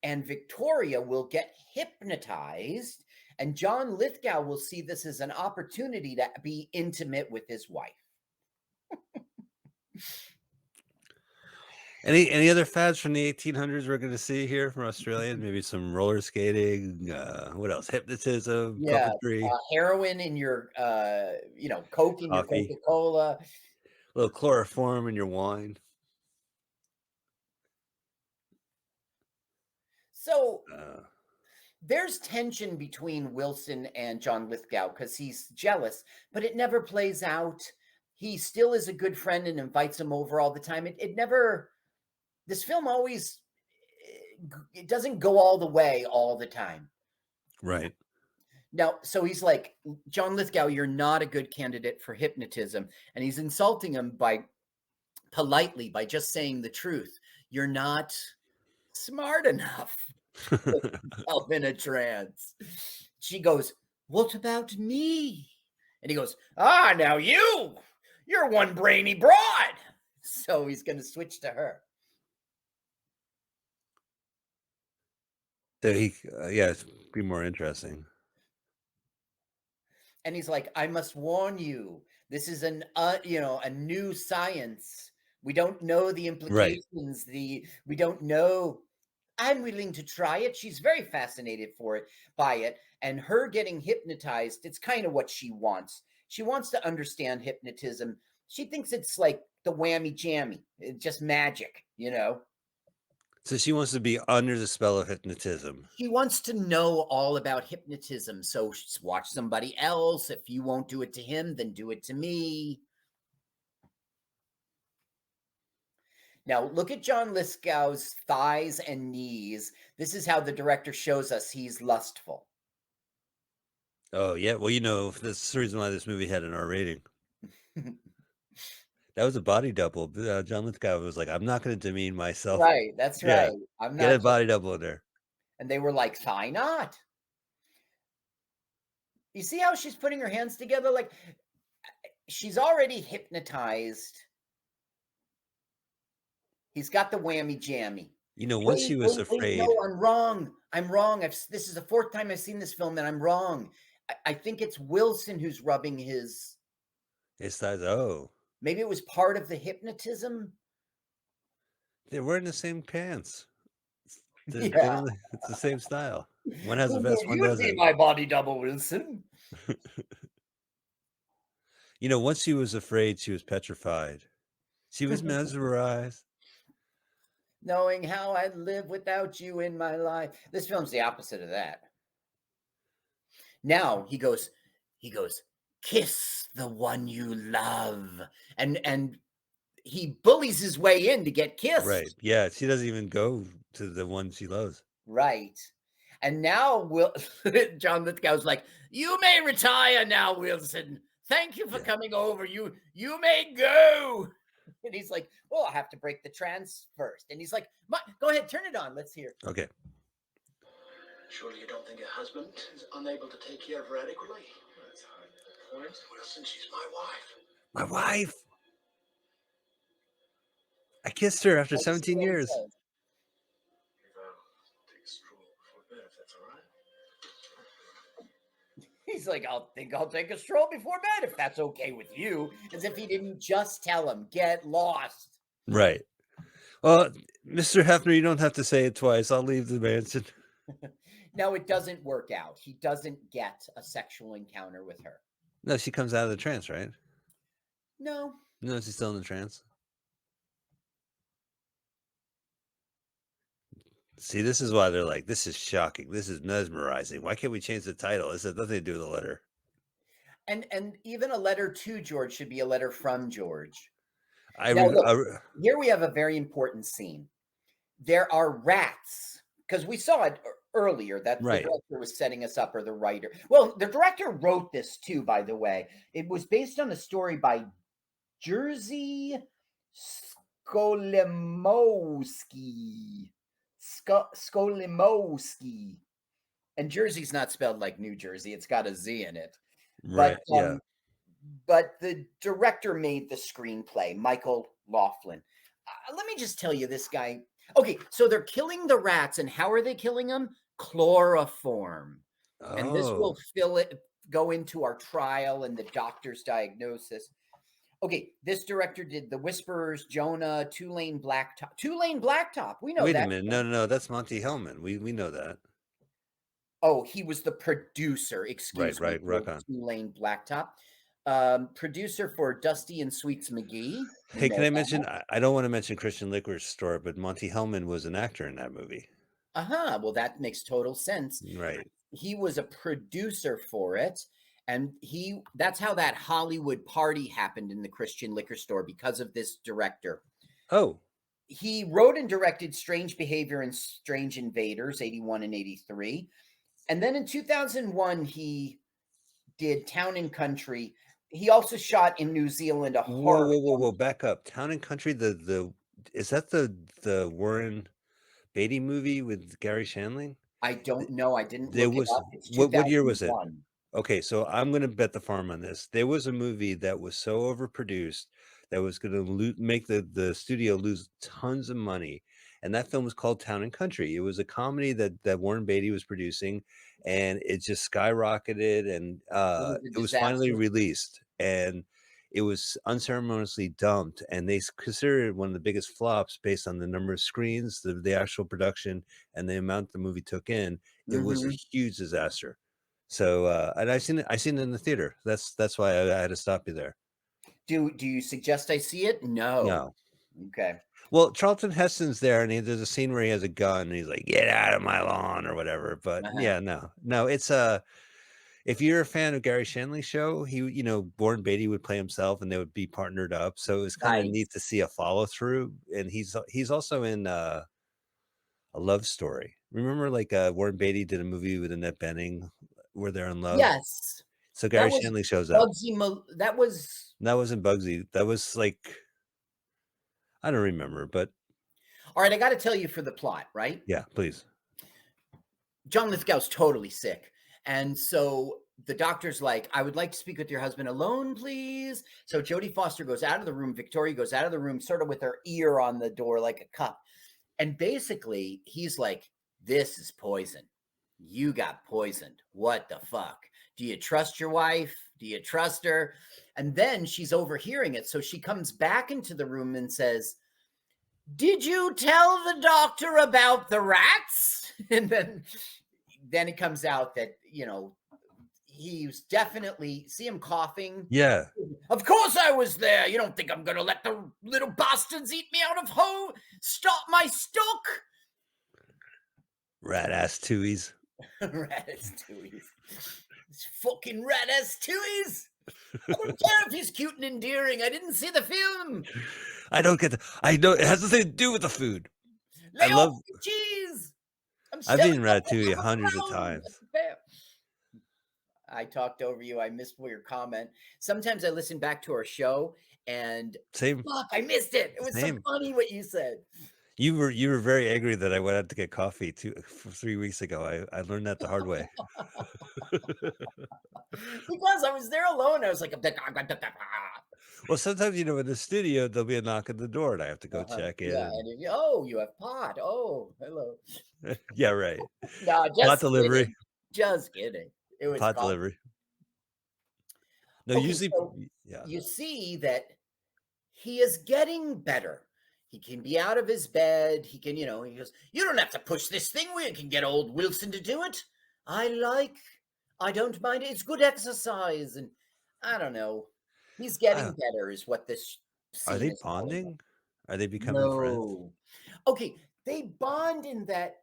and Victoria will get hypnotized and John Lithgow will see this as an opportunity to be intimate with his wife. Any other fads from the 1800s we're going to see here from Australia? Maybe some roller skating. What else? Hypnotism, puppetry, heroin in your, Coke in coffee, your Coca-Cola, a little chloroform in your wine. So there's tension between Wilson and John Lithgow because he's jealous, but it never plays out. He still is a good friend and invites him over all the time. This film always, it doesn't go all the way all the time. Right. Now, so he's like, John Lithgow, you're not a good candidate for hypnotism. And he's insulting him politely by just saying the truth. You're not smart enough to put yourself in a trance. She goes, what about me? And he goes, now you're one brainy broad. So he's going to switch to her. So it'd be more interesting. And he's like, I must warn you, this is a new science. We don't know the implications. Right. We don't know. I'm willing to try it. She's very fascinated by it. And her getting hypnotized, it's kind of what she wants. She wants to understand hypnotism. She thinks it's like the whammy jammy, it's just magic, you know. So she wants to be under the spell of hypnotism. She wants to know all about hypnotism. So watch somebody else. If you won't do it to him, then do it to me. Now, look at John Lithgow's thighs and knees. This is how the director shows us he's lustful. Oh, yeah. Well, you know, that's the reason why this movie had an R rating. That was a body double. John Lithgow was like, I'm not going to demean myself. Right, that's Yeah. right. I'm Get not. a body double in there. And they were like, why not? You see how she's putting her hands together? Like, she's already hypnotized. He's got the whammy jammy. You know, once she was afraid. No, I'm wrong. I'm wrong. This is the fourth time I've seen this film, and I'm wrong. I think it's Wilson who's rubbing his. His thighs. Oh. Maybe it was part of the hypnotism. They're wearing the same pants. Yeah. It's the same style. One has a Who vest, will one you doesn't. be my body double, Wilson? You know, once she was afraid, she was petrified. She was mesmerized. Knowing how I'd live without you in my life. This film's the opposite of that. Now he goes, kiss the one you love. And he bullies his way in to get kissed. Right. Yeah. She doesn't even go to the one she loves. Right. And now John Lithgow's like, you may retire now, Wilson. Thank you for coming over. You may go. And he's like, well, I'll have to break the trance first. And he's like, go ahead, turn it on. Let's hear. Okay. Surely you don't think a husband is unable to take care of her adequately? That's hard to point. Wilson, she's my wife. My wife. I kissed her after 17 years. Take a stroll before bed, if that's all right. He's like, I'll take a stroll before bed if that's okay with you. As if he didn't just tell him, get lost. Right. Well, Mr. Hefner, you don't have to say it twice. I'll leave the mansion. No, it doesn't work out. He doesn't get a sexual encounter with her. No, she comes out of the trance, right? No. No, she's still in the trance. See, this is why they're like, this is shocking. This is mesmerizing. Why can't we change the title? This has nothing to do with the letter. And even a letter to George should be a letter from George. Here we have a very important scene. There are rats, because we saw it earlier that the director was setting us up, or the writer. Well, the director wrote this too, by the way. It was based on a story by Jerzy Skolimowski. Skolimowski. And Jersey's not spelled like New Jersey. It's got a Z in it. Right. But the director made the screenplay, Michael Laughlin. Let me just tell you, this guy. Okay, so they're killing the rats, and how are they killing them? Chloroform. Oh. And this will go into our trial and the doctor's diagnosis. Okay, this director did The Whisperers, Jonah, Two-Lane Blacktop. Two-Lane Blacktop. We know that. Wait a minute. No. That's Monty Hellman. We know that. Oh, he was the producer. Excuse me. Right. Rock on. Two-Lane Blacktop. Producer for Dusty and Sweets McGee. Hey, can I mention? I don't want to mention Christian Liquor's Store, but Monty Hellman was an actor in that movie. Well, that makes total sense. Right. He was a producer for it. And that's how that Hollywood party happened in the Christian Liquor Store, because of this director. Oh. He wrote and directed Strange Behavior and Strange Invaders, 81 and 83. And then in 2001, he did Town and Country. He also shot in New Zealand a horror. Whoa! Back up. Town and Country. Is that the Warren Beatty movie with Gary Shandling? I don't know. I didn't look it up. What year was it? Okay, so I'm going to bet the farm on this. There was a movie that was so overproduced that was going to make the studio lose tons of money. And that film was called Town and Country. It was a comedy that Warren Beatty was producing, and it just skyrocketed, and it was finally released. And it was unceremoniously dumped, and they considered it one of the biggest flops based on the number of screens, the actual production, and the amount the movie took in. It was a huge disaster. So and I seen it in the theater. That's why I had to stop you there. Do you suggest I see it? No. No. Okay. Well, Charlton Heston's there, and there's a scene where he has a gun, and he's like, "Get out of my lawn" or whatever. But Uh-huh. yeah, no, it's if you're a fan of Gary Shandling's show, Warren Beatty would play himself, and they would be partnered up. So it was kind of Nice. neat to see a follow through. And he's also in A Love Story. Remember, like Warren Beatty did a movie with Annette Bening where they're in love. Yes. So That Gary was Shandling shows up. that was That wasn't Bugsy. That was like I don't remember, but all right. I got to tell you for the plot, right? yeah, please. John Lithgow's totally sick. And so the doctor's like, I would like to speak with your husband alone, please. So Jodie Foster goes out of the room. Victoria goes out of the room, sort of with her ear on the door like a cup. And basically, he's like, this is poison. You got poisoned. What the fuck? Do you trust your wife? Do you trust her? And then she's overhearing it. So she comes back into the room and says, did you tell the doctor about the rats? And then it comes out that, he was definitely, see him coughing? Yeah. Of course I was there. You don't think I'm going to let the little bastards eat me out of home? Stop my stock? Rat ass tuies. Ratatouille. It's fucking Ratatouille. I don't care if he's cute and endearing. I didn't see the film. I don't get I know it has nothing to do with the food. Lay I off love the cheese. I've eaten Ratatouille hundreds of times. I talked over you. I missed your comment. Sometimes I listen back to our show and Same. fuck, I missed it. It was Same. so funny what you said. You were very angry that I went out to get coffee 3 weeks ago. I learned that the hard way. Because I was there alone. I was like, Well, sometimes in the studio there'll be a knock at the door, and I have to go check in. Yeah, and you have pot. Oh, hello. Yeah, right. No, Pot delivery. kidding. Just kidding. It was Pot delivery. No, okay, usually, so yeah. you see that he is getting better. He can be out of his bed. He can, he goes, you don't have to push this thing. We can get old Wilson to do it. I don't mind it. It's good exercise. And I don't know. He's getting better is what this scene Are they is all about. bonding? Are they becoming friends? No. Okay, they bond in that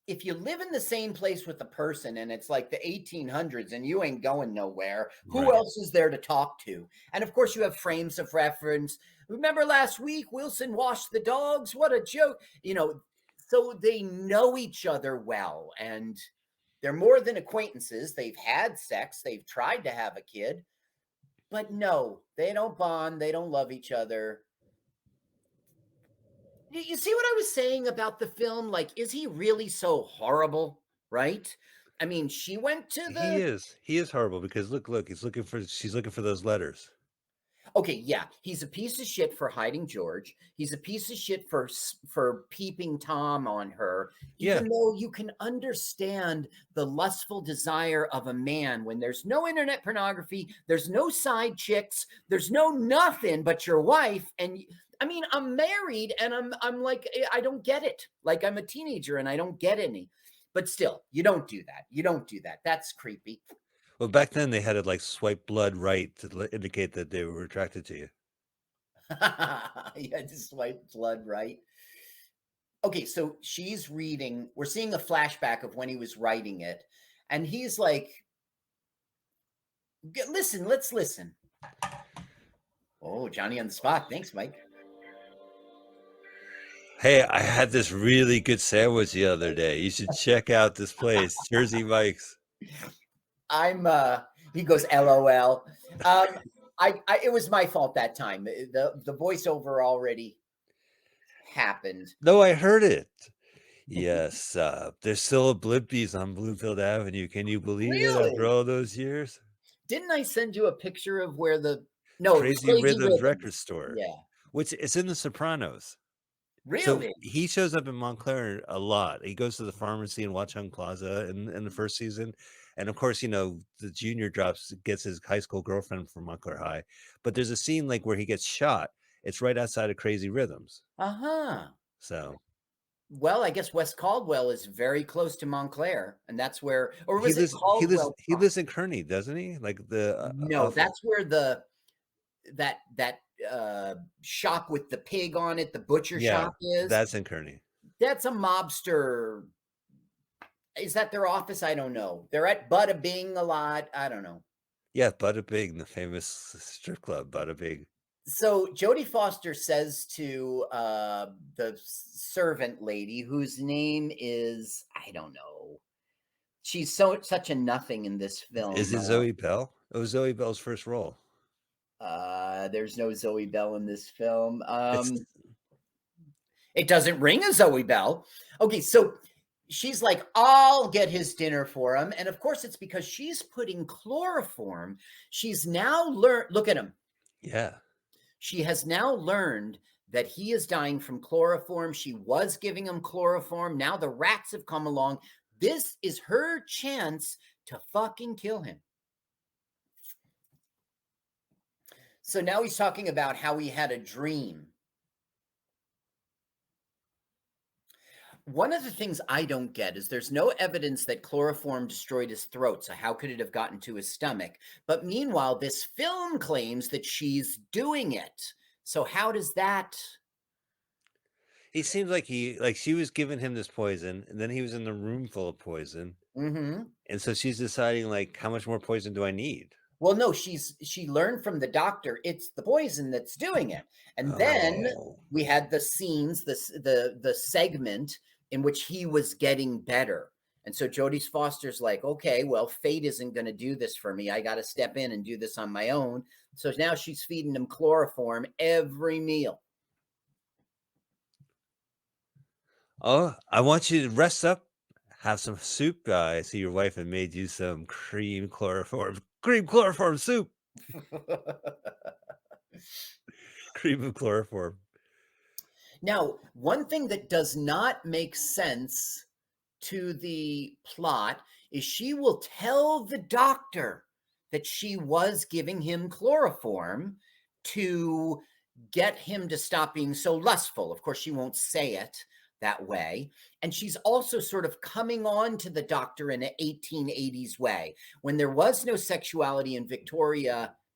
if you live in the same place with the person and it's like the 1800s and you ain't going nowhere, who Right. else is there to talk to? And of course, you have frames of reference. Remember last week, Wilson washed the dogs? What a joke. So they know each other well and they're more than acquaintances. They've had sex, they've tried to have a kid, but no, they don't bond. They don't love each other. You see what I was saying about the film? Like, is he really so horrible? Right? I mean, she went to the. He is horrible because look, she's looking for those letters. Okay, yeah, he's a piece of shit for hiding George. He's a piece of shit for peeping Tom on her. Even though you can understand the lustful desire of a man when there's no internet pornography, there's no side chicks, there's no nothing but your wife. And I mean, I'm married, and I'm like, I don't get it. Like I'm a teenager, and I don't get any. But still, you don't do that. You don't do that. That's creepy. Well, back then they had to like swipe blood right to indicate that they were attracted to you. You had to swipe blood right. Okay, so she's reading. We're seeing a flashback of when he was writing it, and he's like, "Listen, let's listen." Oh, Johnny on the spot. Thanks, Mike. Hey, I had this really good sandwich the other day. You should check out this place, Jersey Mike's. He goes, LOL. It was my fault that time. The voiceover already happened. No, I heard it. Yes, there's still a Blimpies on Bloomfield Avenue. Can you believe it after all those years? Didn't I send you a picture of where Crazy Rhythms record store? Yeah. Which it's in The Sopranos. Really? So he shows up in Montclair a lot. He goes to the pharmacy in Watchung Plaza in the first season. And of course, the junior gets his high school girlfriend from Montclair High. But there's a scene like where he gets shot. It's right outside of Crazy Rhythms. Uh-huh. So Well, I guess West Caldwell is very close to Montclair, and that's where, or He was it lives. He lives. Caldwell He Park? lives in Kearney, doesn't he? Like the No, off. that's where that shop with the pig on it, the butcher Yeah, shop is. that's in Kearney. That's a mobster. Is that their office? I don't know. They're at Bada Bing a lot. I don't know. Yeah, Bada Bing, the famous strip club, Bada Bing. So Jodie Foster says to the servant lady, whose name is, I don't know. She's such a nothing in this film. Is it Zoe Bell? It was Zoe Bell's first role. There's no Zoe Bell in this film. It's It doesn't ring a Zoe Bell. Okay, so she's like, I'll get his dinner for him. And of course, it's because she's putting chloroform. She's now learned, look at him. yeah. She has now learned that he is dying from chloroform. She was giving him chloroform. Now the rats have come along. This is her chance to fucking kill him. So now he's talking about how he had a dream. One of the things I don't get is there's no evidence that chloroform destroyed his throat. So how could it have gotten to his stomach? But meanwhile, this film claims that she's doing it. So how does that? He seems like she was giving him this poison, and then he was in the room full of poison. Mm-hmm. And so she's deciding, like, how much more poison do I need? Well, no, she learned from the doctor it's the poison that's doing it. And then we had the scenes, the segment in which he was getting better. And so Jodie Foster's like, okay, well, fate isn't going to do this for me. I got to step in and do this on my own. So now she's feeding him chloroform every meal. Oh, I want you to rest up, have some soup. I see your wife had made you some cream chloroform soup. Cream of chloroform. Now, one thing that does not make sense to the plot is she will tell the doctor that she was giving him chloroform to get him to stop being so lustful. Of course, she won't say it that way. And she's also sort of coming on to the doctor in an 1880s way. When there was no sexuality in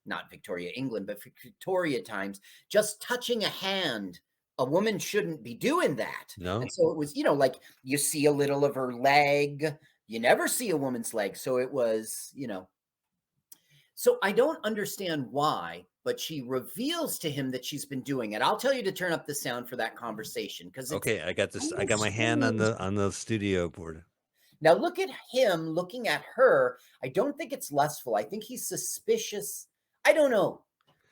not Victoria, England, but Victoria times, just touching a hand, a woman shouldn't be doing that. No. And so it was, like you see a little of her leg. You never see a woman's leg. So it was, So I don't understand why, but she reveals to him that she's been doing it. I'll tell you to turn up the sound for that conversation because okay, I got this. I got my hand on the studio board. Now look at him looking at her. I don't think it's lustful. I think he's suspicious. I don't know.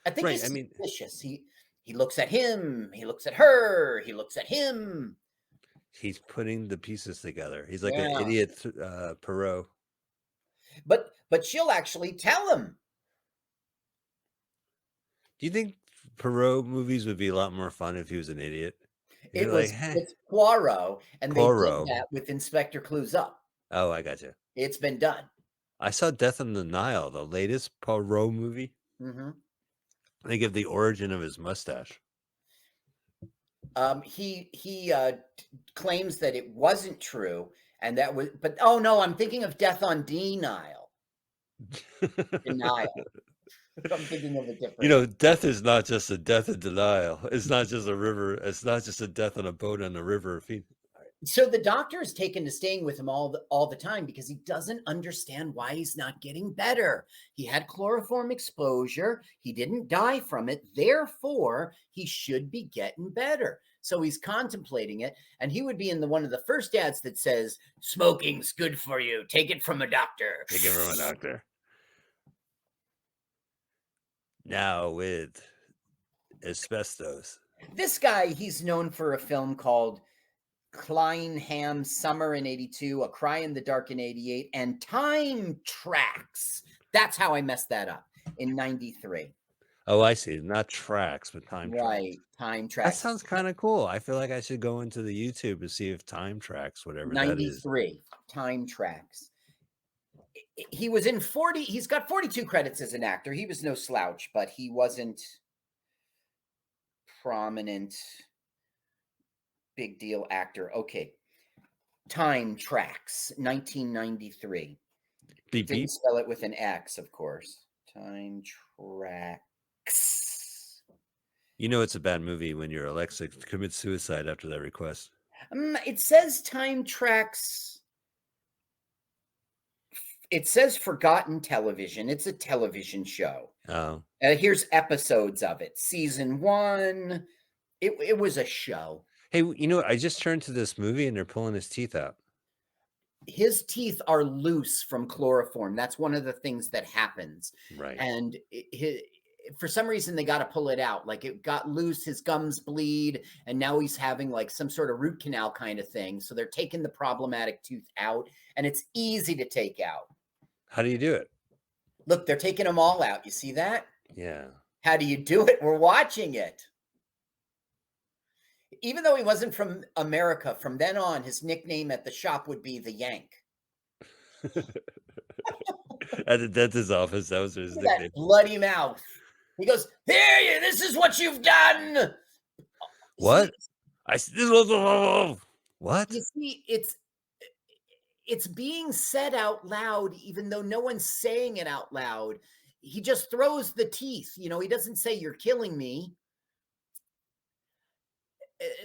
I think he's suspicious. He looks at him. He looks at her. He looks at him. He's putting the pieces together. He's like an idiot Perot. But she'll actually tell him. Do you think Perot movies would be a lot more fun if he was an idiot? It's Poirot, and they did that with Inspector Clouseau. Oh, I got you. It's been done. I saw Death on the Nile, the latest Poirot movie. Mm-hmm. They give the origin of his mustache. He claims that it wasn't true, and that was. But oh no, I'm thinking of Death on Nile. Denial. I'm thinking of a different. Death is not just a death of denial. It's not just a river. It's not just a death on a boat on the river. So the doctor is taken to staying with him all the time because he doesn't understand why he's not getting better. He had chloroform exposure. He didn't die from it. Therefore, he should be getting better. So he's contemplating it. And he would be in one of the first ads that says, smoking's good for you. Take it from a doctor. Take it from a doctor. Now with asbestos. This guy, he's known for a film called Kleinham Summer in 82, A Cry in the Dark in 88, and Time Tracks. That's how I messed that up in 93. Oh, I see. Not tracks, but time tracks. Right, Time Tracks. That sounds kind of cool. I feel like I should go into the YouTube and see if Time Tracks, whatever 93, that is. Time Tracks. He was in 40. He's got 42 credits as an actor. He was no slouch, but he wasn't prominent. big deal actor. Okay. Time Tracks, 1993. Beep Didn't beep. spell it with an X, of course. Time Tracks. You know it's a bad movie when your Alexa commits suicide after that request. It says Time Tracks. It says Forgotten Television. It's a television show. Oh. Here's episodes of it. Season 1. It was a show. Hey, you know what? I just turned to this movie and they're pulling his teeth out. His teeth are loose from chloroform. That's one of the things that happens. Right. And for some reason, they got to pull it out. Like it got loose, his gums bleed, and now he's having like some sort of root canal kind of thing. So they're taking the problematic tooth out, and it's easy to take out. How do you do it? Look, they're taking them all out. You see that? Yeah. How do you do it? We're watching it. Even though he wasn't from America, from then on, his nickname at the shop would be the Yank. At the dentist's office, that was his Look at nickname. that bloody mouth. He goes, "Here, this is what you've done." What? What? You see, it's being said out loud, even though no one's saying it out loud. He just throws the teeth. You know, he doesn't say, "You're killing me."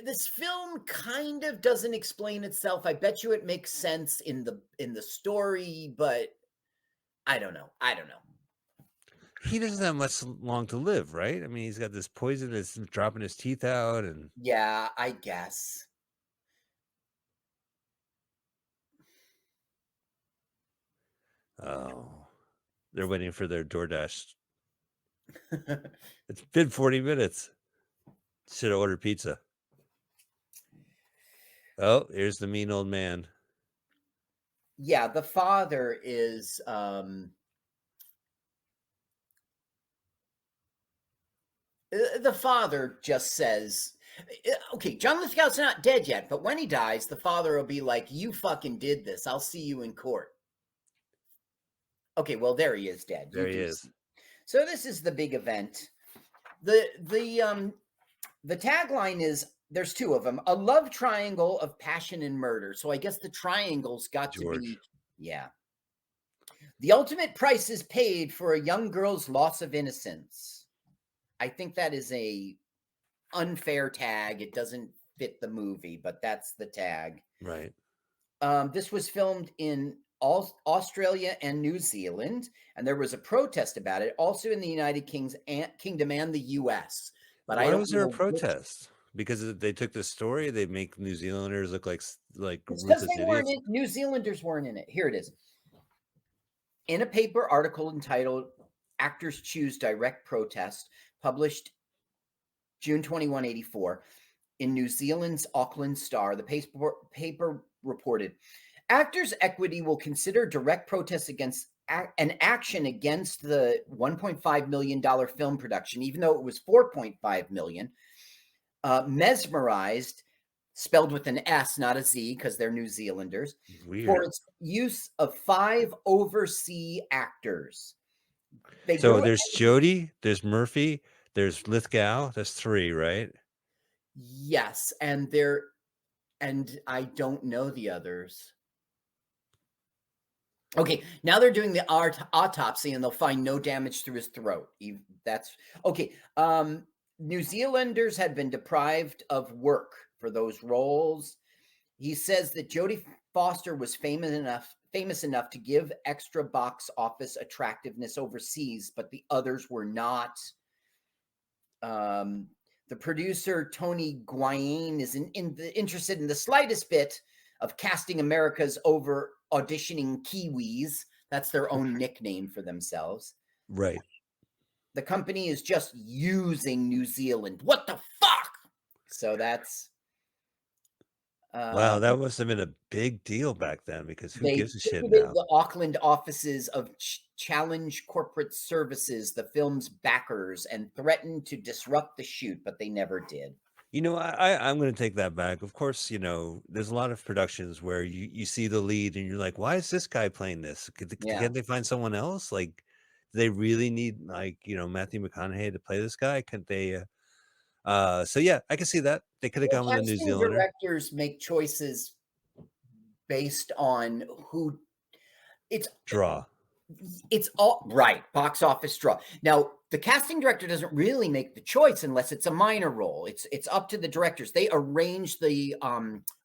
This film kind of doesn't explain itself. I bet you it makes sense in the story, but I don't know. He doesn't have much long to live, right? I mean, he's got this poison that's dropping his teeth out, and Yeah, I guess. oh, they're waiting for their DoorDash. It's been 40 minutes. Should have ordered pizza. Oh, here's the mean old man. Yeah, the father is the father just says, okay, John Lithgow's not dead yet, but when he dies, the father will be like, "You fucking did this. I'll see you in court." Okay, well, there he is dead. There he is. So this is the big event. The tagline is, there's two of them: a love triangle of passion and murder. So I guess the triangle's got to be, yeah. The ultimate price is paid for a young girl's loss of innocence. I think that is a unfair tag. It doesn't fit the movie, but that's the tag. Right. This was filmed in Australia and New Zealand, and there was a protest about it, also in the United Kingdom and the U.S. But why I don't was there a know protest? Because they took the story, they make New Zealanders look like It's because ruthless they weren't idiots. New Zealanders weren't in it. Here it is. In a paper article entitled "Actors Choose Direct Protest," published June 21, 1984, in New Zealand's Auckland Star, the paper reported, "Actors Equity will consider direct protest against an action against the $1.5 million film production, even though it was $4.5 million. Mesmerized," spelled with an S, not a Z, because they're New Zealanders, Weird. "for its use of 5 overseas actors." So there's Jody, there's Murphy, there's Lithgow. That's 3, right? Yes, and I don't know the others. Okay, now they're doing the autopsy, and they'll find no damage through his throat. That's okay. New Zealanders had been deprived of work for those roles. He says that Jodie Foster was famous enough to give extra box office attractiveness overseas, but the others were not. The producer, Tony Guiane, is interested in the slightest bit of casting America's over auditioning Kiwis. That's their own nickname for themselves. Right. The company is just using New Zealand. What the fuck? So that's... wow, that must have been a big deal back then, because who gives a shit now? The Auckland offices of Challenge Corporate Services, the film's backers, and threatened to disrupt the shoot, but they never did. You know, I'm going to take that back. Of course, you know, there's a lot of productions where you see the lead and you're like, why is this guy playing this? Can't they find someone else? Like, do they really need, like, you know, Matthew McConaughey to play this guy? Can't they? So yeah, I can see that they could have gone with a New Casting Zealander. directors make choices based on who Draw. it's all right, box office draw. Now, the casting director doesn't really make the choice unless it's a minor role. It's up to the directors. They arrange the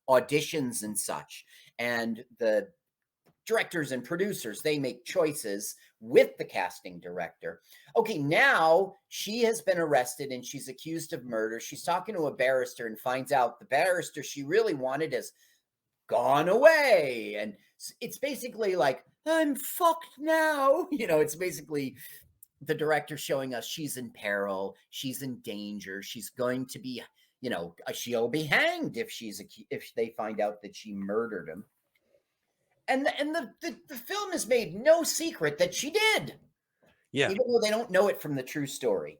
auditions and such, and the directors and producers, they make choices with the casting director. Okay, now she has been arrested and she's accused of murder. She's talking to a barrister and finds out the barrister she really wanted has gone away. And it's basically like, I'm fucked now. It's basically the director showing us she's in peril, she's in danger, she's going to be, she'll be hanged if they find out that she murdered him. And the film has made no secret that she did. Yeah. Even though they don't know it from the true story.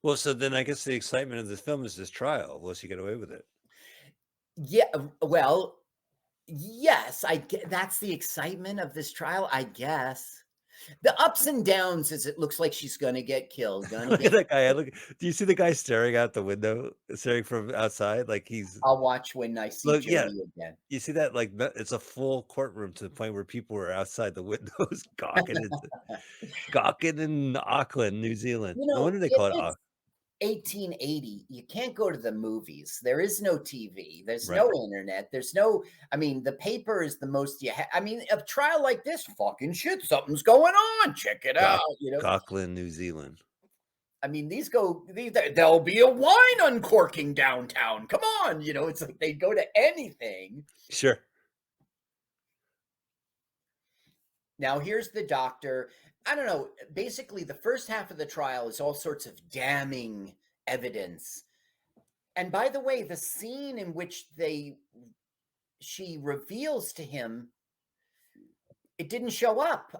Well, so then I guess the excitement of this film is this trial. Will she get away with it? Yeah, well, yes, that's the excitement of this trial, I guess. The ups and downs is it looks like she's going to get killed. Look at that guy. Do you see the guy staring out the window, staring from outside? Like I'll watch when I see Jody again. You see that? Like it's a full courtroom to the point where people are outside the windows gawking in Auckland, New Zealand. No wonder they call it Auckland. 1880, you can't go to the movies. There is no TV. There's no internet. There's no, the paper is the most a trial like this, fucking shit, something's going on. Check it out. Auckland, New Zealand. There'll be a wine uncorking downtown. Come on. It's like they go to anything. Sure. Now, here's the doctor. I don't know. Basically, the first half of the trial is all sorts of damning evidence. And by the way, the scene in which she reveals to him, it didn't show up.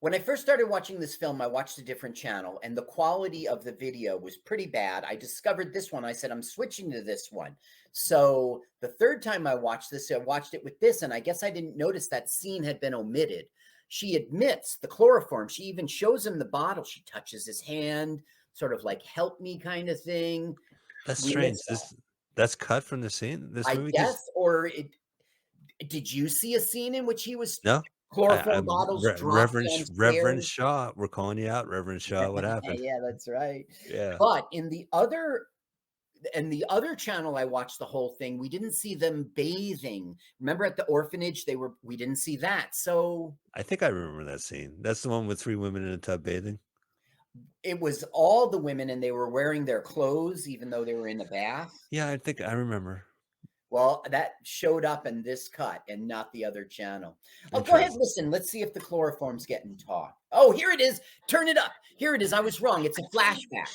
When I first started watching this film, I watched a different channel, and the quality of the video was pretty bad. I discovered this one. I said, I'm switching to this one. So the third time I watched this, I watched it with this, and I guess I didn't notice that scene had been omitted. She admits the chloroform. She even shows him the bottle. She touches his hand, sort of like, help me kind of thing. That's strange. That's cut from the scene? I guess, or did you see a scene in which he was... No. Chloroform bottles dropped Reverend Shaw, we're calling you out, Reverend Shaw. What happened? Yeah, that's right. Yeah. But in the other channel, I watched the whole thing. We didn't see them bathing. Remember at the orphanage, we didn't see that. So I think I remember that scene. That's the one with 3 women in a tub bathing. It was all the women, and they were wearing their clothes, even though they were in the bath. Yeah, I think I remember. Well, that showed up in this cut and not the other channel. Oh, go ahead, listen. Let's see if the chloroform's getting taught. Oh, here it is. Turn it up. Here it is. I was wrong. It's a flashback.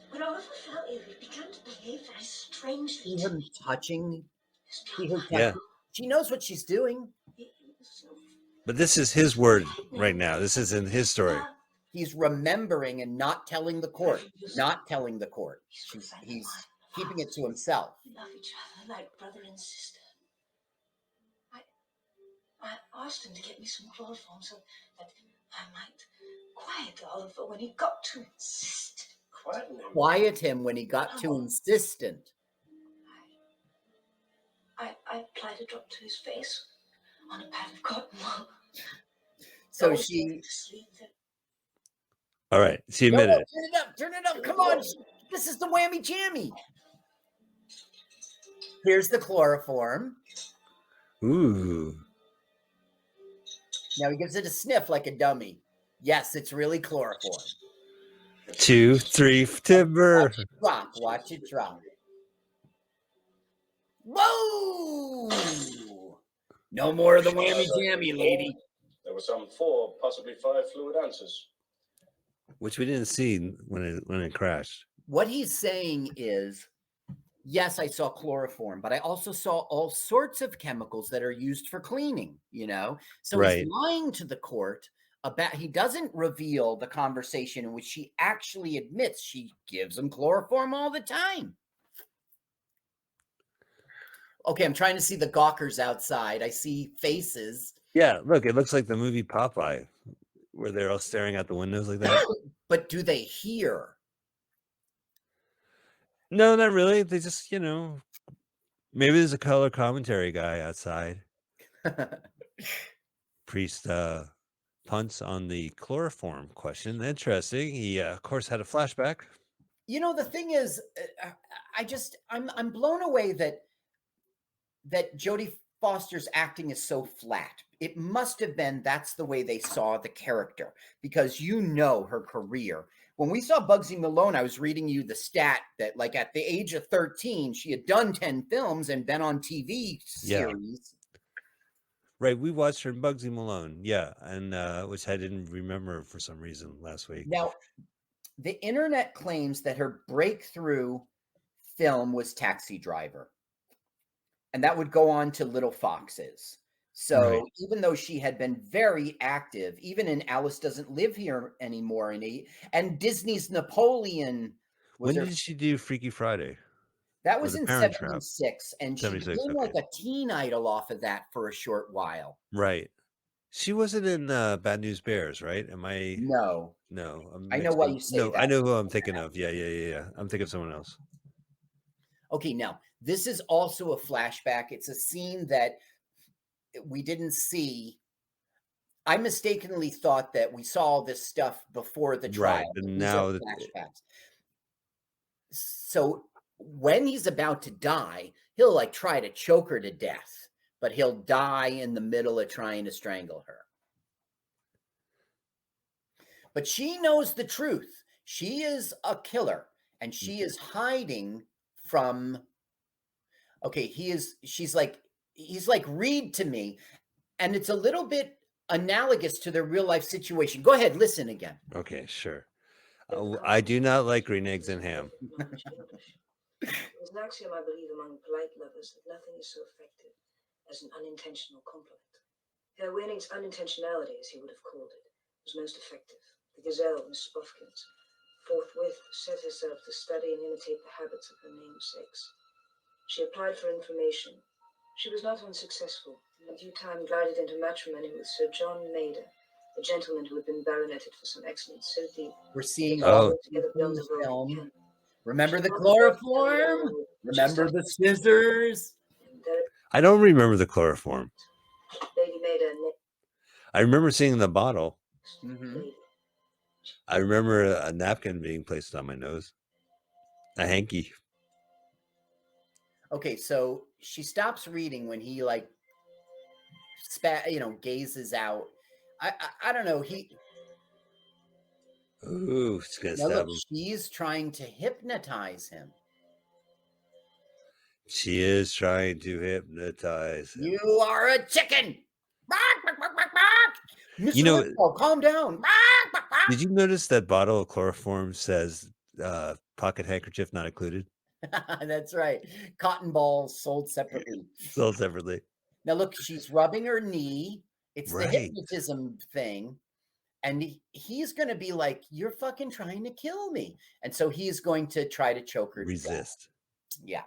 When Oliver fell ill, he began to behave very strangely. See him touching? Yeah. She knows what she's doing. But this is his word right now. This is in his story. He's remembering and not telling the court. Not telling the court. He's keeping it to himself. We love each other like brother and sister. I asked him to get me some chloroform so that I might quiet Oliver when he got too insistent. Quiet him when he got too insistent. I applied a drop to his face on a pad of cotton wool. So she... All right, she admitted it. Turn it up. Come on. This is the whammy jammy. Here's the chloroform. Ooh. Now he gives it a sniff like a dummy. Yes, it's really chloroform. 2, 3, timber. Watch it drop. Whoa! No more of the whammy jammy, lady. There were some 4, possibly 5 fluid answers, which we didn't see when it crashed. What he's saying is, yes, I saw chloroform, but I also saw all sorts of chemicals that are used for cleaning, So he's lying to the court about, he doesn't reveal the conversation in which she actually admits she gives him chloroform all the time. Okay, I'm trying to see the gawkers outside. I see faces. Yeah, look, it looks like the movie Popeye, where they're all staring out the windows like that. but do they hear? No, not really. They just, maybe there's a color commentary guy outside. Priest punts on the chloroform question. Interesting. He, of course, had a flashback. The thing is, I'm blown away that Jodie Foster's acting is so flat. It must have been that's the way they saw the character, because her career. When we saw Bugsy Malone, I was reading you the stat that, like, at the age of 13, she had done 10 films and been on TV series. Right, we watched her in Bugsy Malone, and which I didn't remember for some reason last week. Now, the internet claims that her breakthrough film was Taxi Driver, and that would go on to Little Foxes. So even though she had been very active, even in Alice Doesn't Live Here Anymore, and Disney's Napoleon was When did she do Freaky Friday? that Or was The in Parent Trap? 76, and she 76, became okay. like a teen idol off of that for a short while. Right. She wasn't in Bad News Bears, right? Am I? No. No. I know why you say No, that. I know who I'm thinking of. Yeah. I'm thinking of someone else. Okay, now, this is also a flashback. It's a scene that we didn't see. I mistakenly thought that we saw all this stuff before the trial. Right, but These now are flashbacks. So when he's about to die, he'll like try to choke her to death, but he'll die in the middle of trying to strangle her. But she knows the truth. She is a killer, and she is hiding from. Okay, he's like, read to me, and it's a little bit analogous to their real life situation. Go ahead, listen again. Okay, sure. I do not like green eggs and ham. There's an axiom I believe among polite lovers that nothing is so effective as an unintentional compliment. Herr Wiening's unintentionality, as he would have called it, was most effective. The gazelle, Miss Spoffkins, forthwith set herself to study and imitate the habits of her namesakes. She applied for information. She was not unsuccessful, and in due time glided into matrimony with Sir John Mader, a gentleman who had been baroneted for some excellence so deep. We're seeing all together beyond the film. Remember the chloroform? Remember the scissors? I don't remember the chloroform. Lady Mader. I remember seeing the bottle. Mm-hmm. I remember a napkin being placed on my nose. A hanky. Okay, so she stops reading when he gazes out. I don't know. Ooh, it's gonna now stab look, him. she's trying to hypnotize him. She is trying to hypnotize him. You are a chicken. Mr. Calm down. Did you notice that bottle of chloroform says pocket handkerchief not included? That's right. Cotton balls sold separately. Sold separately. Now look, she's rubbing her knee. It's Right. the hypnotism thing. And he's going to be like, you're fucking trying to kill me. And so he's going to try to choke her. Resist. Yeah.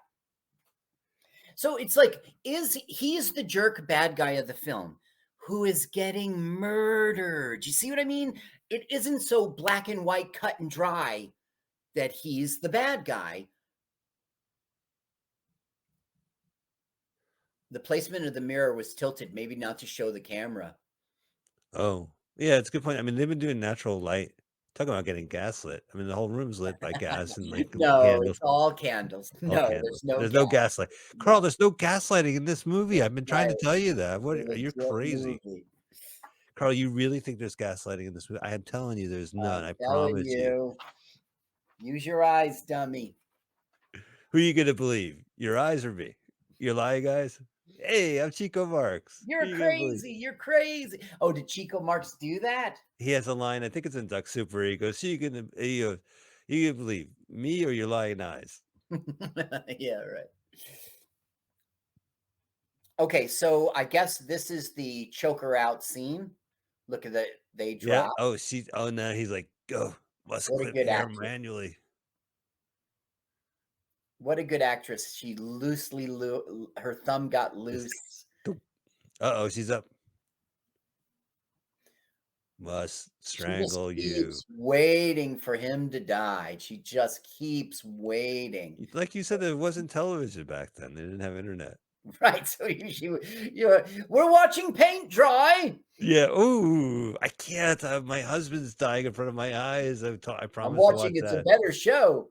So it's like, he's the jerk bad guy of the film who is getting murdered. You see what I mean? It isn't so black and white, cut and dry that he's the bad guy. The placement of the mirror was tilted, maybe not to show the camera. Oh, yeah, it's a good point. I mean, they've been doing natural light. Talking about getting gaslit. I mean, the whole room's lit by gas and like no, candles. It's all candles. All no, candles. there's no gaslight. Carl, there's no gaslighting in this movie. I've been trying to tell you that. You're crazy. Movie. Carl, you really think there's gaslighting in this movie? I am telling you, there's none. I promise you. Use your eyes, dummy. Who are you gonna believe? Your eyes or me? You're lying, guys. Hey, I'm Chico Marx. You're crazy. You're crazy. Oh, did Chico Marx do that? He has a line. I think it's in Duck Soup where he goes, "So you can believe me or your lying eyes?" Yeah, right. Okay, so I guess this is the choker out scene. Look at that. They drop. Yeah. Now he's like, go. Must clip hair manually. What a good actress. She loosely, her thumb got loose. Uh-oh, she's up. Must She just strangle you. keeps waiting for him to die. She just keeps waiting. Like you said, there wasn't television back then. They didn't have internet. Right. So we're watching paint dry. Yeah. Ooh, I can't. My husband's dying in front of my eyes. I I'm promised to watching watch It's a that. Better Show.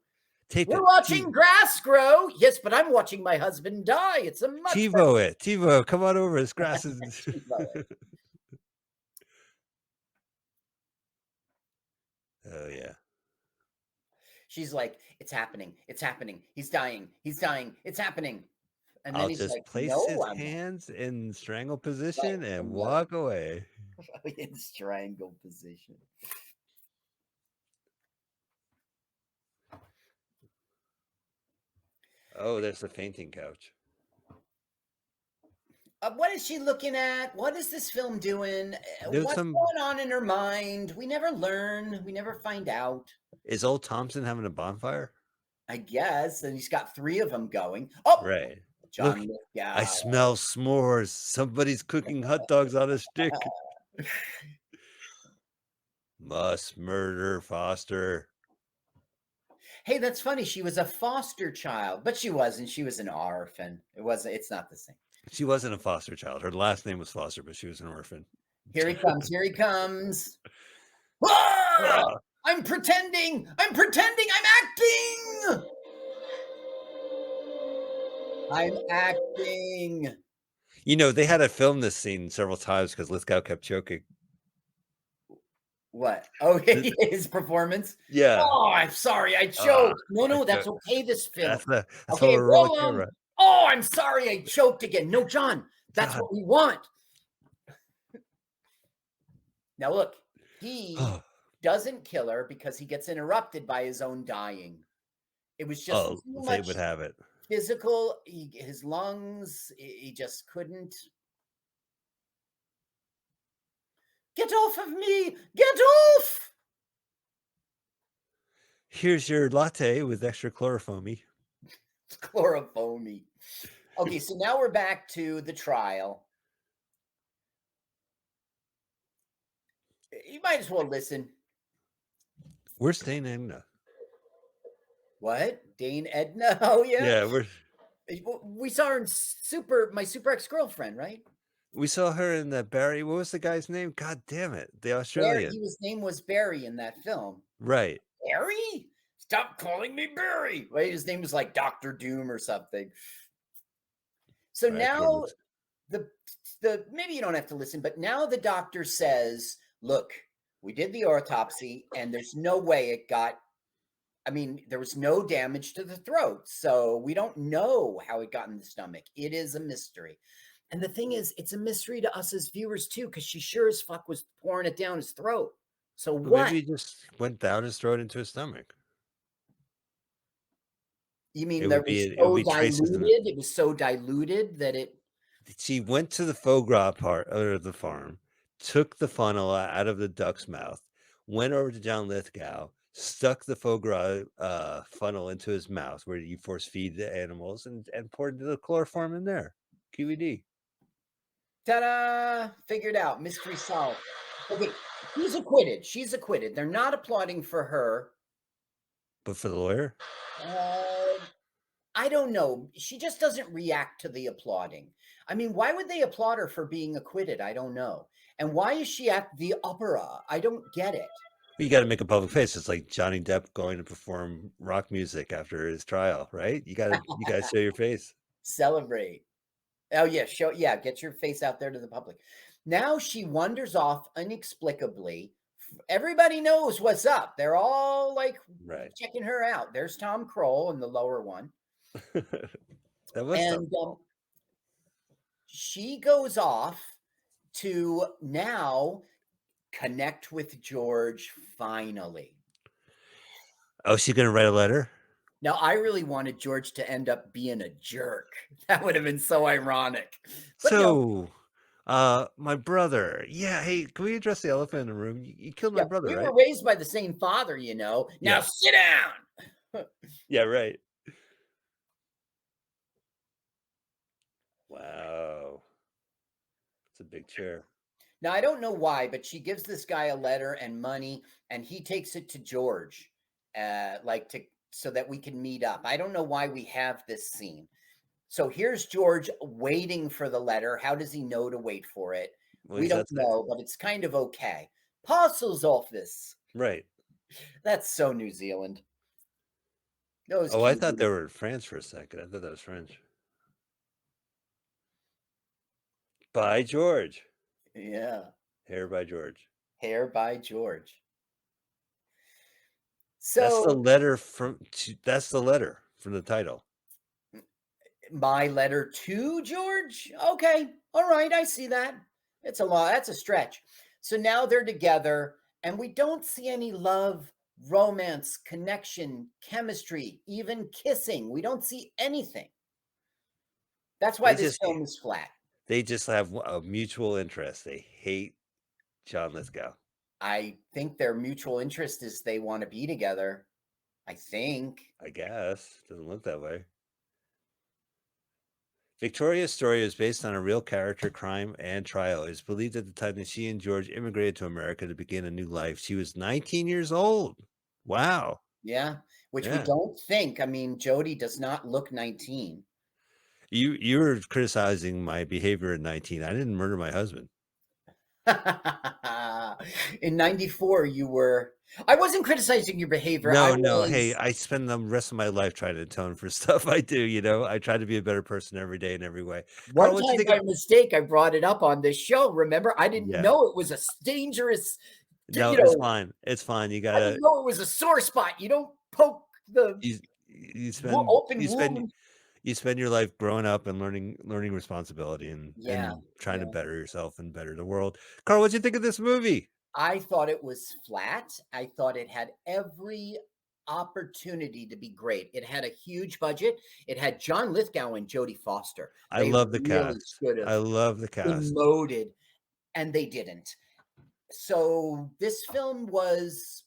Tape We're it. watching grass grow. Yes, but I'm watching my husband die. It's a much better. TiVo it. TiVo, come on over. This grass is. TiVo it. Oh yeah. She's like, it's happening. It's happening. He's dying. He's dying. It's happening. And then I'll he's just like, place no, his I'm not. hands in strangle position Right. and I'm walk away. in strangle position. Oh, there's the fainting couch. What is she looking at? What is this film doing? There's What's some. going on in her mind? We never learn. We never find out. Is old Thompson having a bonfire? I guess. And he's got 3 of them going. Oh, Right. John Look, Lithgow. I smell s'mores. Somebody's cooking hot dogs on a stick. Must murder Foster. Hey, that's funny. She was a foster child, but she wasn't. She was an orphan. It's not the same. She wasn't a foster child. Her last name was Foster, but she was an orphan. Here he comes. Here he comes. Ah! I'm pretending. I'm acting. I'm acting. You know, they had to film this scene several times because Lithgow kept choking. What? Oh, his performance? Yeah. Oh, I'm sorry. I choked. No, that's choked. okay. This film. That's Okay, what we're rolling roll 'em. camera. Oh, I'm sorry. I choked again. No, John, that's what we want. Now, look, he doesn't kill her because he gets interrupted by his own dying. It was just too they much would have it. physical. His lungs, he just couldn't. Get off of me! Get off! Here's your latte with extra chlorofoamy. Chlorofoamy. Okay, so now we're back to the trial. You might as well listen. Where's Dane Edna? What? Dane Edna? Oh, yeah. Yeah, We saw her in my super ex-girlfriend, right? we saw her in the Barry. What was the guy's name? God damn it. The Australian. His name was Barry in that film. Right. Barry? Stop calling me Barry. Wait, his name was like Dr. Doom or something. So now the maybe you don't have to listen, but now the doctor says, look, we did the autopsy and there's no way it got, there was no damage to the throat. So we don't know how it got in the stomach. It is a mystery. And the thing is, it's a mystery to us as viewers too, because she sure as fuck was pouring it down his throat. So what? Maybe he just went down his throat into his stomach. You mean It that would be diluted? It was so diluted that it. She went to the foie gras part of the farm, took the funnel out of the duck's mouth, went over to John Lithgow, stuck the foie gras funnel into his mouth where you force feed the animals and poured the chloroform in there. QED. Ta-da! Figured out. Mystery solved. Okay, he's acquitted. She's acquitted. They're not applauding for her. But for the lawyer? I don't know. She just doesn't react to the applauding. Why would they applaud her for being acquitted? I don't know. And why is she at the opera? I don't get it. You got to make a public face. It's like Johnny Depp going to perform rock music after his trial, right? You got to show your face. Celebrate. Oh, yeah. Get your face out there to the public. Now she wanders off inexplicably. Everybody knows what's up. They're all like checking her out. There's Tom Kroll in the lower one. That was she goes off to now connect with George finally. Oh, she's going to write a letter? Now, I really wanted George to end up being a jerk. That would have been so ironic. But my brother. Yeah, hey, can we address the elephant in the room? You killed my brother, right? We were raised by the same father, Now sit down. Yeah, right. Wow. It's a big chair. Now, I don't know why, but she gives this guy a letter and money, and he takes it to George, so that we can meet up. I don't know why we have this scene. So here's George waiting for the letter. How does he know to wait for it? Well, We he's don't outside. know, but it's kind of okay. Parcels office. Right. That's so New Zealand. Those Oh, I thought Kiwis. they were in France for a second. I thought that was French. By George. Yeah. Hair by George. Hair by George. That's the So letter that's the letter from the title. my letter to George. Okay. All right. I see that. It's a lot. That's a stretch. So now they're together, and we don't see any love, romance, connection, chemistry, even kissing. We don't see anything. That's why this film is flat. They just have a mutual interest. They hate John Lithgow. I think their mutual interest is they want to be together. I think. I guess. Doesn't look that way. Victoria's story is based on a real character, crime, and trial. It is believed at the time that she and George immigrated to America to begin a new life. She was 19 years old. Wow. Yeah. Which we Yeah. don't think. I mean, Jodie does not look 19. You were criticizing my behavior at 19. I didn't murder my husband. In 94, you were. I wasn't criticizing your behavior. No. Hey, I spend the rest of my life trying to atone for stuff I do. I try to be a better person every day in every way. One Carl, what'd you time think by of? mistake, I brought it up on this show. Remember, I didn't Yeah. know it was a dangerous. No, it's fine. It's fine. You I gotta. didn't know it was a sore spot. You don't poke the You spend open you spend wound. you spend your life growing up and learning responsibility Yeah, and trying to better yourself and better the world. Carl, what'd you think of this movie? I thought it was flat. I thought it had every opportunity to be great. It had a huge budget. It had John Lithgow and Jodie Foster. I They love the really cast. should have I love the cast. emoted, and they didn't. So this film was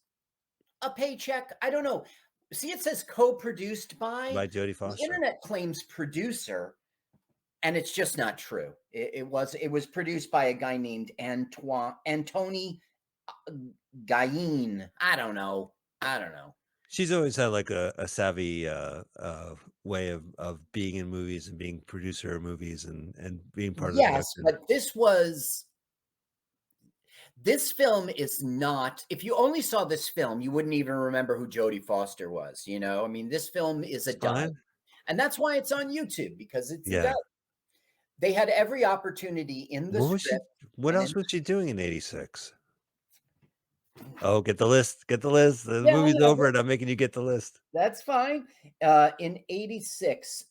a paycheck. I don't know. See, it says co-produced By Jodie The Foster. internet claims producer, and it's just not true. It was produced by a guy named Antony Gain. I don't know. She's always had like a savvy way of being in movies and being producer of movies and being part of the Yes, production. but this film is not. If you only saw this film, you wouldn't even remember who Jodie Foster was. I mean, this film is a dud, and that's why it's on YouTube, because it's a dud. They had every opportunity in the script. What else was she doing in '86? Oh, get the list. Get the list. The movie's over, and I'm making you get the list. That's fine. In '86.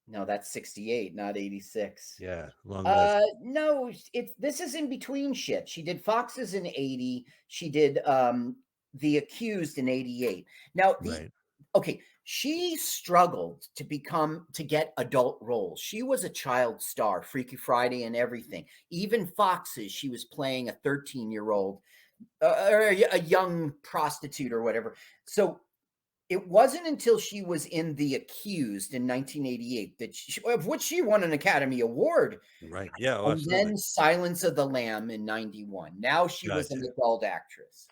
No, that's 68, not 86. Yeah, long list. No, this is in between shit. She did Foxes in 80. She did The Accused in 88. Now, okay, she struggled to get adult roles. She was a child star, Freaky Friday and everything. Even Foxes, she was playing a 13-year-old or a young prostitute or whatever. So it wasn't until she was in The Accused in 1988 of which she won an Academy Award. Right. Yeah. And then Silence of the Lamb in 91. Now she was an adult actress.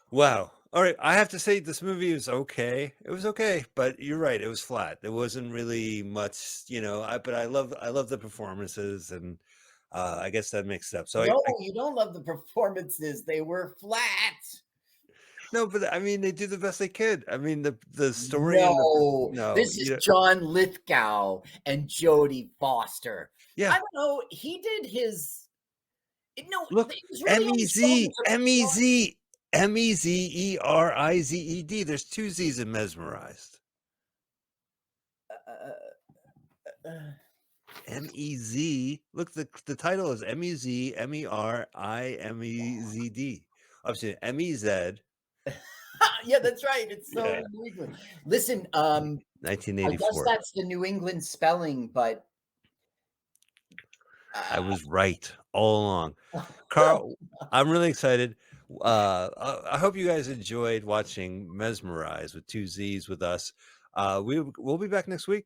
Wow. All right. I have to say this movie was okay. It was okay, but you're right. It was flat. There wasn't really much, but I love the performances, and I guess that makes it up. So no, you don't love the performances. They were flat. No, but I mean, they do the best they could. I mean, the story. No, this is John Lithgow and Jodie Foster. Yeah, I don't know. He did his. No, look, MEZERIZED. There's two Z's in Mesmerized. MEZ. Look, the title is MEZMERIMEZD. Obviously, MEZ. Yeah, that's right. It's so New England. Listen, 1984. I guess that's the New England spelling, but I was right all along. Carl, I'm really excited. I hope you guys enjoyed watching Mesmerized with two Z's with us. We'll be back next week.